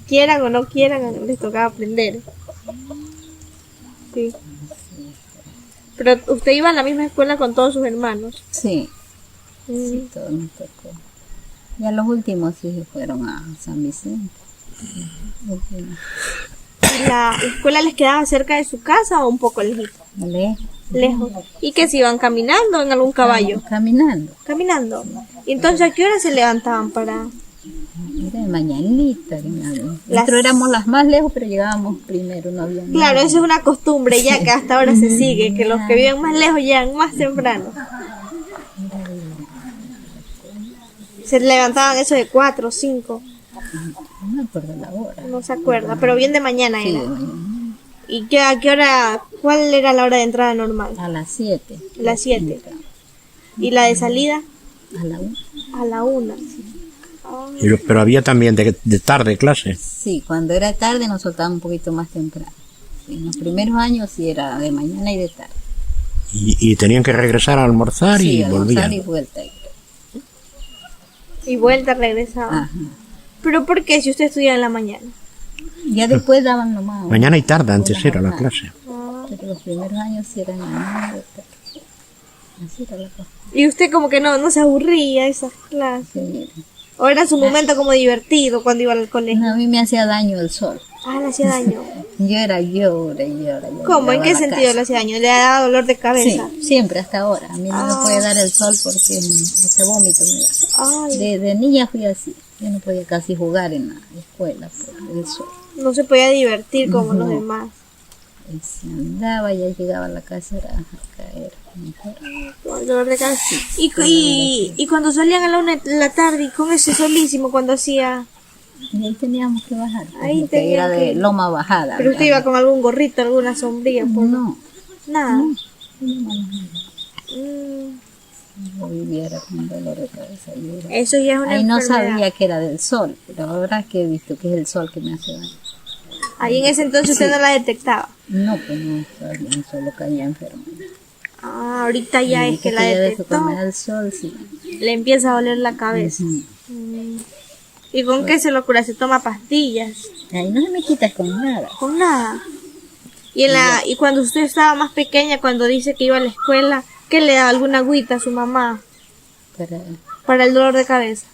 quieran o no quieran, les tocaba aprender. Sí. Pero usted iba a la misma escuela con todos sus hermanos. Sí, Mm. todo nos tocó. Ya los últimos sí fueron a San Vicente. Últimos. ¿Y la escuela les quedaba cerca de su casa o un poco lejos? Lejos. ¿Y que se iban caminando en algún caballo? Caminando. Caminando. ¿Y entonces a qué hora se levantaban para...? Era de mañanita. Las- Nosotros éramos las más lejos, pero llegábamos primero, no había Claro, nada. esa es una costumbre ya que hasta ahora se sigue, que los que viven más lejos llegan más temprano. Se levantaban eso de 4 o 5, No me acuerdo la hora. no se acuerda, pero bien de mañana Sí, de era. mañana. ¿Y a qué hora, cuál era la hora de entrada normal? A las 7. Las 7. ¿Y la de salida? A la 1. A la 1. Pero había también de tarde clase. Sí, cuando era tarde nos soltaban un poquito más temprano. Sí, en los primeros años sí era de mañana y de tarde. Y tenían que regresar a almorzar Sí, y almorzar volvían. y vuelta. Y vuelta regresaba. Ajá. ¿Pero por qué si usted estudia en la mañana? Ya después daban nomás. Mañana y tarde, antes una era la jornada. clase. Pero los primeros años sí eran mañana y de tarde. Así era la cosa. Y usted como que no se aburría de esas clases. Sí. ¿O era su momento como divertido cuando iba al colegio? No, a mí me hacía daño el sol. Le hacía daño. Yo era llora y llora. ¿Cómo? ¿En qué sentido le hacía daño? ¿Le daba dolor de Sí, cabeza? siempre hasta ahora. A mí no me puede dar el sol porque hasta vómito me da. Ay, De niña fui así. Yo no podía casi jugar en la escuela por el sol. no se podía divertir como los demás. Y se andaba, ya llegaba a la casa era a caer. Con el dolor de cabeza. Y cuando salían a la 1 de la tarde y con ese solísimo cuando hacía... Y ahí teníamos que bajar. Ahí porque tenían era de que- loma bajada. Pero usted iba con algún gorrito, alguna sombrilla, pues. No, Nada. yo vivía era con dolor de cabeza. Yo era- Eso ya es una Ahí no enfermedad. sabía que era del sol, pero ahora que he visto que es el sol que me hace daño. Ahí en ese entonces usted no la detectaba. No, pues no sabía, solo caía enfermo. Ahorita ya es que la ya de detectó. que me da el sol, sí. Le empieza a doler la cabeza. Ujú. ¿Y con qué se lo cura? Se toma pastillas. Ahí no se me quita con nada. Con nada. Y cuando usted estaba más pequeña, cuando dice que iba a la escuela, ¿qué le daba alguna agüita a su mamá para el dolor de cabeza?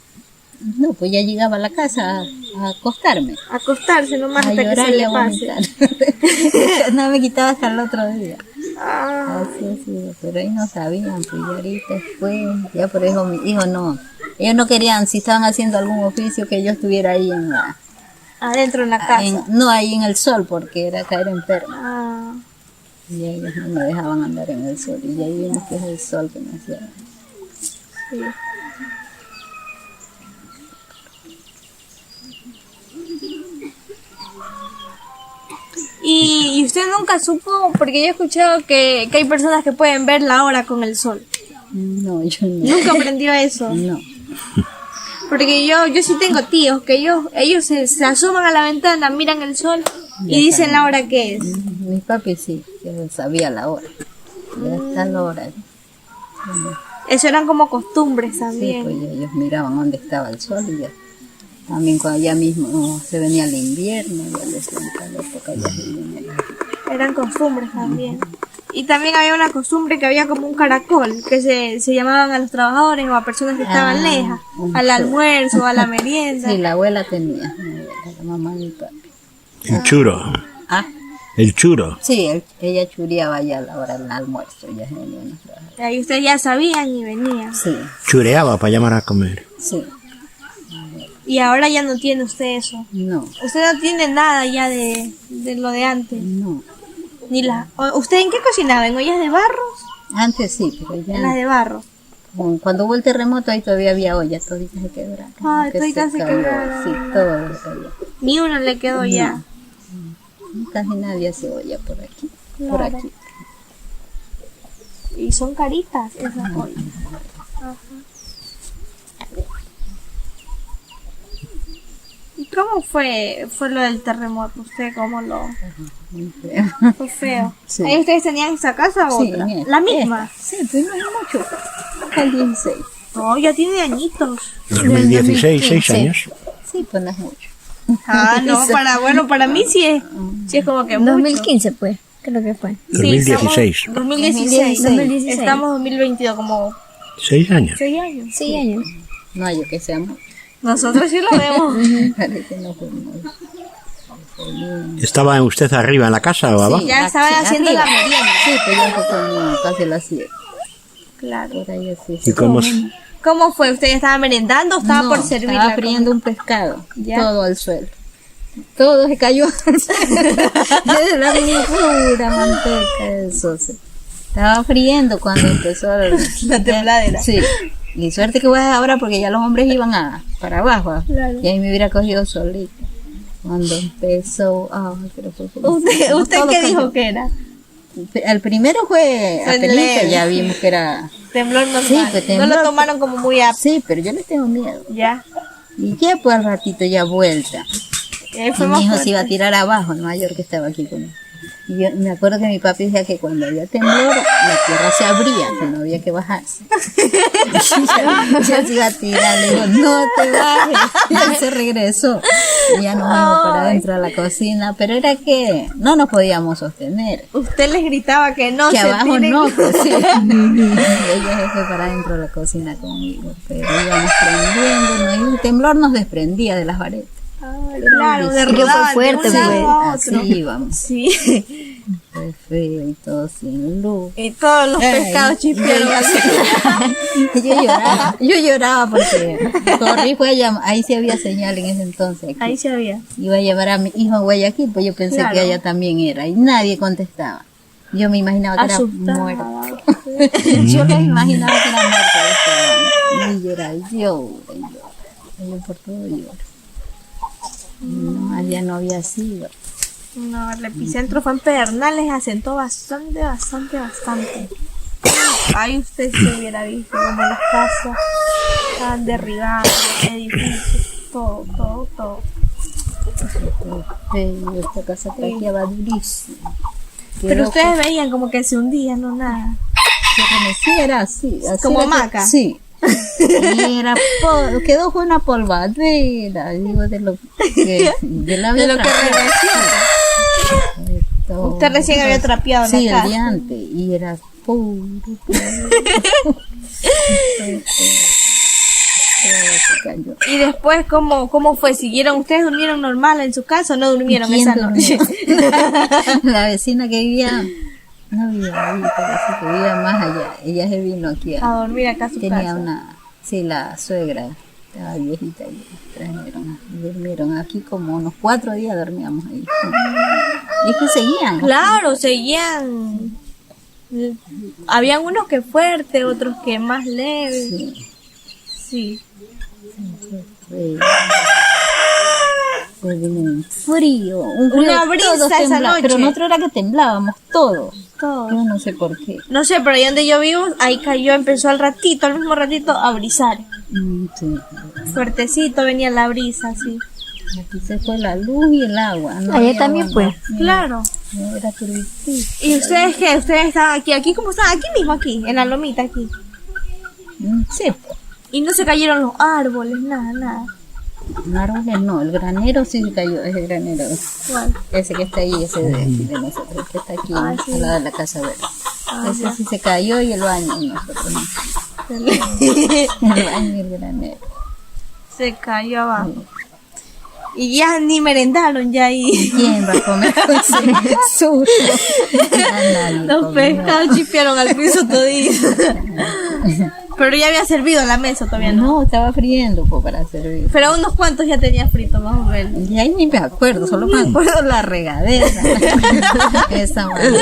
No, pues ya llegaba a la casa a acostarme. Acostarse nomás A hasta que llorar se y le a pase. vomitar. No me quitaba hasta el otro día. Ah, Así ha sido, pero ahí no sabían, pues ya ahorita después, ya por eso mis hijos no. Ellos no querían, si estaban haciendo algún oficio, que yo estuviera ahí en la... adentro en la casa. no ahí en el sol, porque era caer enferma. Ah, Y ellos no me dejaban andar en el sol. Y ya vimos que es el sol que me hacía daño. sí. Y usted nunca supo, porque yo he escuchado que hay personas que pueden ver la hora con el sol. No, yo no. Nunca aprendió eso. No. Porque yo sí tengo tíos que ellos se asoman a la ventana, miran el sol y dicen la hora que es. Mi papi sí, que sabía la hora. Ya está la hora. Eso eran como costumbres Sí, también. pues ellos miraban dónde estaba el sol y ya. También cuando ya mismo se venía el invierno, ya decían tal época ya se venía el- Eran costumbres también. Y también había una costumbre que había como un caracol, que se llamaban a los trabajadores o a personas que estaban lejas, al almuerzo, a la merienda. Sí, la abuela tenía, mi abuela, la mamá de mi papi. El churo. Ah, El churo. sí, ella chureaba ya a la hora del almuerzo, ya se venían a trabajar. Y ahí ustedes ya sabían y venían. Sí, Chureaba para llamar a comer. sí, Y ahora ya no tiene usted eso. no, Usted no tiene nada ya de lo de antes. no. ¿Usted en qué cocinaba? ¿En ollas de barro? Antes sí, pero En las ya de barro. cuando hubo el terremoto ahí todavía había ollas, toditas se quebraron. Ay, que toditas se cayó, quebraron. Sí, todo se cayó. Ni uno le quedó ya. Casi nadie hace olla por aquí, por Claro. aquí. Y son caritas esas ollas. Ajá. ¿Y cómo fue lo del terremoto? ¿Usted cómo lo...? Muy feo. Fue feo. Sí. ¿Ahí ustedes tenían esa casa o Sí, otra? mira, ¿La misma? Sí, pues no es mucho. El 16. No, ya tiene añitos. 2016, 6 años. Sí, pues no es mucho. Ah, no, para mí sí es como que mucho. 2015 pues, creo que fue. Sí, estamos 2016. 2016. 2016. Estamos 2022, como 6 años. 6 años. 6 años. No hay que sea mucho. Nosotros sí lo vemos. Parece no fue mucho. ¿Estaba usted arriba en la casa o abajo? Ya estaban haciendo la merienda. Sí, pues ya fue como casi las 7. Claro. Por ahí así. ¿Y cómo? ¿Cómo fue? ¿Usted ya estaba merendando o estaba No, por servir estaba la friendo un pescado. Ya. Todo al suelo. Todo se cayó. Desde la pura manteca, eso sí. Estaba friendo cuando empezó La tembladera. Sí. Y suerte que voy ahora porque ya los hombres iban para abajo. Claro. Y ahí me hubiera cogido solito. Cuando empezó. Pero fue ¿Usted todo qué cayó. dijo que era? El primero fue Fue apenas, leve. ya vimos que era. Temblor normal. Sí, pues, No temblor. lo tomaron como muy a... Sí, pero yo le tengo miedo. Ya. Y ya pues al ratito ya vuelta. Y Fue mi más hijo fuerte. se iba a tirar abajo, el mayor que estaba aquí conmigo. Y yo me acuerdo que mi papi decía que cuando había temblor, la tierra se abría, que no había que bajarse. Y ya se iba a tirar, le digo, no te bajes. Y él se regresó. Y ya nos fuimos para adentro a la cocina, pero era que no nos podíamos sostener. Usted les gritaba que no Que se abajo tiren. no, pues sí. Y ella se fue para adentro de la cocina conmigo, pero íbamos prendiendo, y el temblor nos desprendía de las varetas. Ay, claro, de Sí, que fue rodaban de fuerte, un lado pues. a Así otro. íbamos. Sí. Fue feo y todo sin luz. Y todos los Ay, pescados chispearon así. Yo lloraba porque corrí, fue a llamar, ahí sí había señal en ese entonces. Aquí. Ahí se había. Iba a llamar a mi hijo a Guayaquil, pues yo pensé Claro. que allá también era, y nadie contestaba. Yo me imaginaba que era Asustada. muerto. Yo me imaginaba que era muerto. Y lloraba, yo por todo lloro. No, allá no había sido. No, el epicentro fue en Pedernales, asentó bastante. Ahí usted se hubiera visto como las casas estaban derribadas, los edificios, todo. Feo, esta casa traqueaba durísimo. Pero Quedó ustedes veían como que se hundían, no nada. sí, era así. Como era que- hamaca. Sí. Y era quedó con una polvadera, digo, de lo que De lo que regresó. Todo. Usted recién había trapeado Sí, la el casa. día antes, y era puro. Se cayó. Y después, ¿cómo fue? ¿Siguieron? ¿Ustedes durmieron normal en su casa o no durmieron ¿Quién esa noche? durmió? La vecina que vivía, no vivía ahí, parece que vivía más allá. Ella se vino aquí A dormir acá a su tenía casa. la suegra, estaba viejita y durmieron aquí como unos 4 días dormíamos ahí. Y es que seguían. Claro, seguían. Habían unos que fuertes, otros que más leves. Sí, Sí. fue bien un frío Una brisa todos esa temblaban, noche. pero nosotros era que temblábamos todos. todos. Yo no sé por qué. No sé, pero ahí donde yo vivo, ahí cayó, empezó al mismo ratito, a brisar. Sí. Fuertecito venía la brisa, sí. Aquí se fue la luz y el agua. No Allá había también agua, fue. no. Claro. No, era turístico. ¿Y ustedes qué? ¿Ustedes estaban aquí como están? Aquí mismo, aquí, en la lomita, aquí. Sí, pues. Y no se cayeron los árboles, nada. Árboles no, el granero sí se cayó, ese granero. ¿Cuál? Ese que está ahí, ese de nosotros, que está aquí Sí. al lado de la casa verde. Ese Ya. sí se cayó y el baño, y nosotros no. El baño y el granero. Se cayó abajo. Y ya ni merendaron ya ahí. ¿Quién va a comer con ese susto? Nadie Los comió. pescados chipearon al piso todito. Pero ya había servido la mesa, todavía no. No, estaba friendo pues, para servir. Pero unos cuantos ya tenía frito, más o menos. Y ahí ni me acuerdo, solo me acuerdo la regadera. Esa manteca.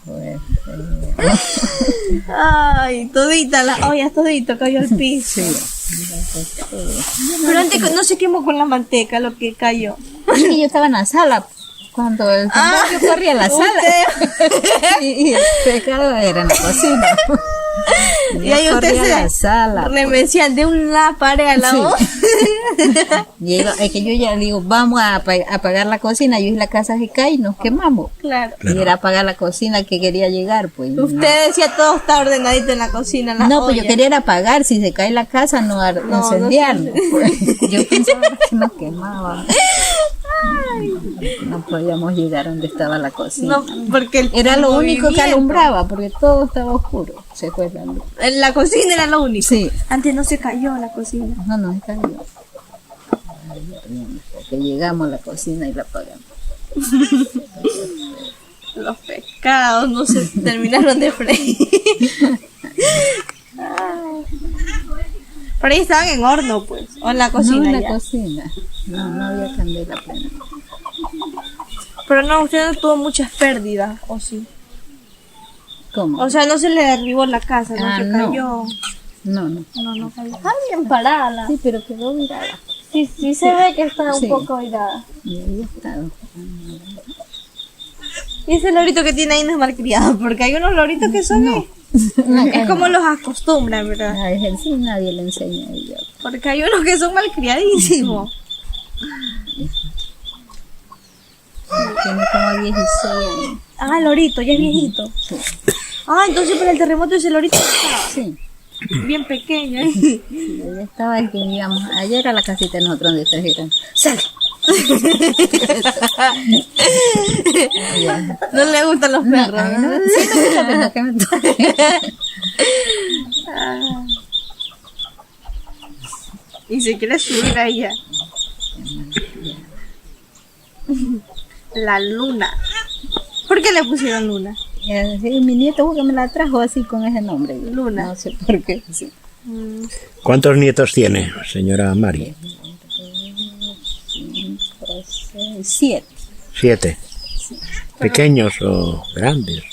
Pues, Ay, todita, las ollas, todito cayó al piso. Pero antes no se quemó con la manteca lo que cayó. y yo estaba en la sala. Cuando el yo corría a la sala. y el pescado era en la cocina. Y ahí Yo usted corría a la se sala. remecían de una pared a la Sí. otra. Es que yo ya digo, vamos a apagar la cocina. Yo y la casa se cae y nos quemamos. Claro. Y era apagar la cocina que quería llegar, pues. Usted decía todo está ordenadito en la cocina. En las No, pues yo ollas. quería era apagar, si se cae la casa no, incendiarnos. Pues. Yo pensaba que nos quemaba. No podíamos llegar donde estaba la cocina. No, porque el Era lo único que movimiento. alumbraba, porque todo estaba oscuro. Se fue la luz. En la cocina era lo único. Sí. Antes no se cayó la cocina. No, está bien. Porque llegamos a la cocina y la apagamos. Los pescados no se terminaron de freír. Ay. Pero ahí estaban en horno, pues. O en la cocina. No, en la ya. cocina. No había candela plena. Pero no, usted no tuvo muchas pérdidas, ¿o sí? ¿Cómo? O sea, no se le derribó la casa, no se no. cayó. No. No cayó. Está bien parada. Sí, pero quedó virada. Sí se ve que está un Sí. poco virada. Y ahí estado. Y ese lorito que tiene ahí no es malcriado, porque hay unos loritos que son... No, Es como los acostumbran, ¿verdad? a ejercer nadie le enseña a ella. Porque hay unos que son malcriadísimos. Tiene como 16 años. Ah, el lorito, ya es viejito. Sí. Ah, entonces para el terremoto ese lorito estaba Sí. bien pequeño. Sí, ella estaba el que íbamos. Ayer a la casita de nosotros donde trajeron. ¡Sale! No le gustan los perros. A mí no, ¿no? sí me gusta, pero no que me toque. Y se quiere subir a ella. La luna. ¿Por qué le pusieron luna? Y así, mi nieto porque me la trajo así con ese nombre. Luna. No sé por qué. Sí. ¿Cuántos nietos tiene, señora Mari? 7. 7. ¿Pequeños o grandes?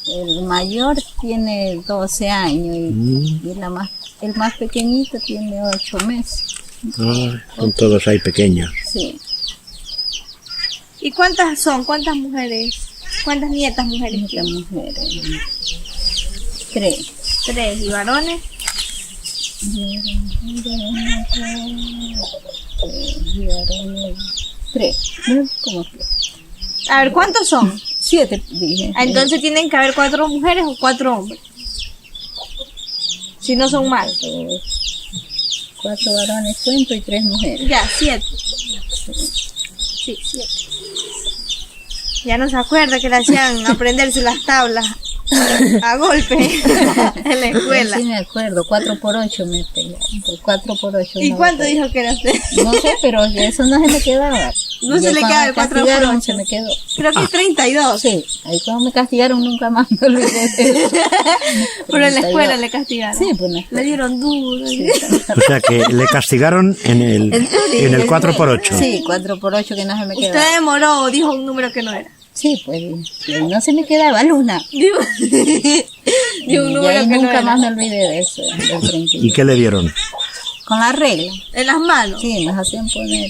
El mayor tiene 12 años y el más pequeñito tiene 8 meses. Ah, son todos ahí pequeños. Sí. ¿Y cuántas son? ¿Cuántas mujeres? ¿Cuántas nietas mujeres? Muchas mujeres. 3. 3. ¿Y varones? Tres. ¿Cómo que? A ver, ¿cuántos son? 7, dije. Ah, entonces tienen que haber 4 mujeres o 4 hombres. Si no son más. 4 varones cuento y 3 mujeres. Ya, 7. Sí, 7. Ya no se acuerda que le hacían aprenderse las tablas a golpe en la escuela. Sí me acuerdo, 4 por 8 me pegaron. 4 por 8. ¿Y cuánto dijo que era usted? No sé, pero eso no se me quedaba. No se Y le cuando queda me el 4 por castigaron, 8. se me quedó. Creo que 32. Sí, ahí cuando me castigaron nunca más me olvidé de eso. Pero en la escuela 32. le castigaron. Sí, pues en la Le escuela. dieron duro. O sea que le castigaron en el 4x8. Sí, 4 por 8 que no se me quedaba. Usted demoró o dijo un número que no era. Sí, pues y no se me quedaba luna. Dijo Y un número ahí que no nunca era. más me olvidé de eso. Del 32. ¿Y qué le dieron? Con la regla. En las manos. Sí, nos hacían poner.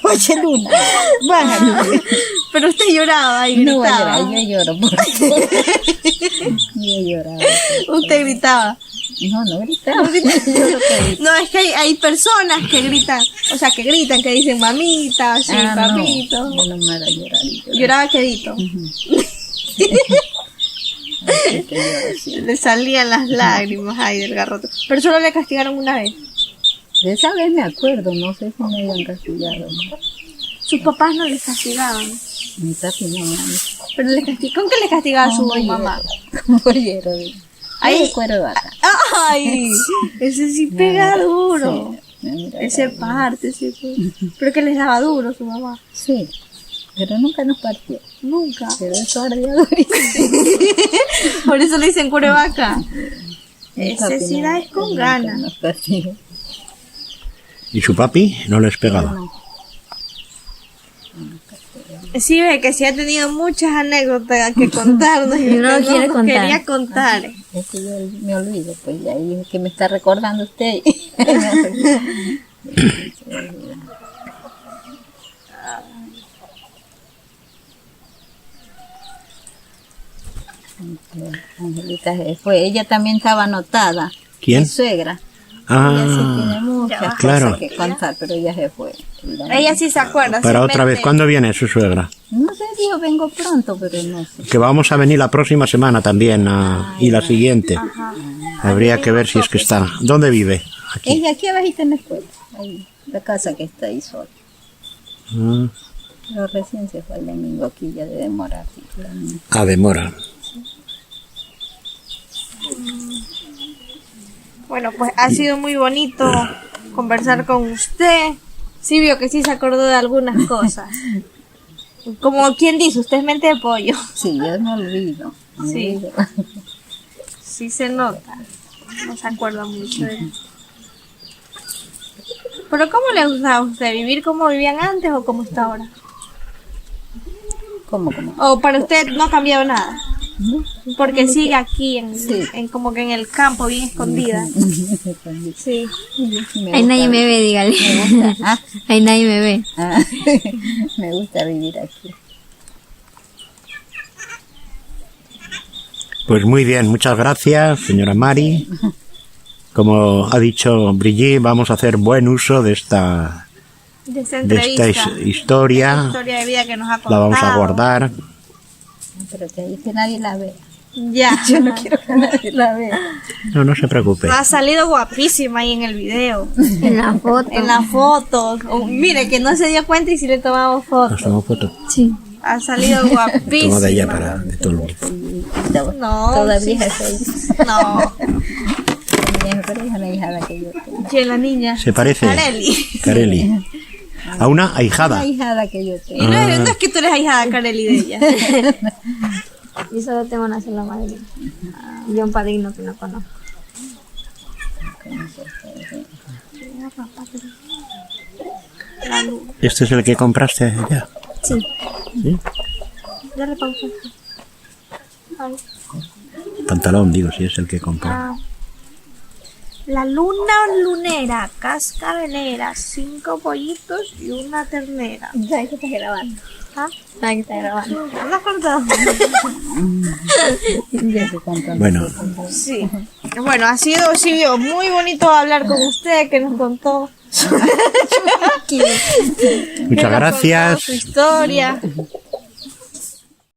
Oye, Luna, bájate. Pero usted lloraba y No voy a gritaba. llorar, yo lloro por Yo lloraba. Usted gritaba. No gritaba. Yo lo que grito. No, es que hay personas que gritan, o sea, que gritan, que dicen mamita, sí, papito. No, yo no me haga llorar. Lloraba quedito. Así que lloro, sí. Le salían las lágrimas ahí del garrote. Pero solo le castigaron una vez. De esa vez me acuerdo, no sé si me habían castigado. ¿No? Sus papás no les castigaban. Mi papi no, mami. Pero ¿con qué le castigaba a su mamá? Un bollero. Ahí. Ahí cuero de vaca. ¡Ay! Ese sí pega duro. Sí, mira, Ese parte, sí. Pero que les daba duro su mamá. sí, pero nunca nos partió. Nunca. Pero eso ardía durísimo. Por eso le dicen cuero de vaca. Mi Ese papi sí no- da es con nunca ganas. nos castigó. ¿Y su papi no les pegaba? No. Sí, ve que sí ha tenido muchas anécdotas que contarnos y No usted quiere nos contar. quería contar. Es que yo me olvido, pues y ahí es que me está recordando usted. Angelita se fue, ella también estaba anotada. ¿Quién? Mi suegra. Ella sí tiene Ah, muchas claro. cosas que contar, pero ella se fue. Ella sí se acuerda. para sí otra vez. mente. ¿Cuándo viene su suegra? No sé si yo vengo pronto, pero no sé. Que vamos a venir la próxima semana también y la siguiente. Habría que ver si es que está. ¿Dónde vive? Aquí. Ella aquí abajito en la escuela, ahí, la casa que está ahí sola. Mm, Pero recién se fue el domingo aquí, ya de demorar. Sí, a demora. Bueno, pues ha sido muy bonito conversar con usted. Sí vio que sí se acordó de algunas cosas. Como quien dice, usted es mente de pollo. sí, yo me olvido. Me Sí. olvido. Sí se nota. No se acuerda mucho de eso. Pero ¿cómo le gusta a usted? ¿Vivir como vivían antes o como está ahora? ¿Cómo? ¿O para usted no ha cambiado nada? ¿No? Porque sigue aquí Sí. en como que en el campo, bien escondida. Sí. Ahí nadie me ve, dígale. Ah, Ahí nadie me ve. ah, me gusta vivir aquí. Pues muy bien, muchas gracias, señora Mari. Como ha dicho Brigitte, vamos a hacer buen uso de esta De esta de esta entrevista. historia. Historia de vida que nos ha contado. La vamos a guardar. Pero que ahí que nadie la vea. Ya. Yo no quiero que nadie la vea. No se preocupe. Ha salido guapísima ahí en el video. En la foto. En las fotos. Oh, mire, que no se dio cuenta y si le tomamos Nos fotos. tomamos foto. Sí. Ha salido Tomo guapísima. de ella para de todo el grupo. No, Todavía sí. es ahí. No. Pero es una hijada que yo tengo. ¿Quién la niña? Se parece. Carely. Carely. A una ahijada. Una hijada que yo Y tengo. no es que tú eres ahijada, Carely, de ella. Yo solo tengo una sola madre. Y un padrino que no conozco. ¿Este es el que compraste ya? Sí. ¿Sí? Ya le pausa. Ay. Pantalón, digo, si es el que compré. Ah. La luna lunera, cascabelera, 5 pollitos y una ternera. ¿Sabes que estás grabando? ¿Ah? ¿Sabes que estás grabando? ¿No has contado? Ya se contó. Bueno, Sí. Bueno, ha sido muy bonito hablar con usted, que nos contó. muchas gracias. Su historia.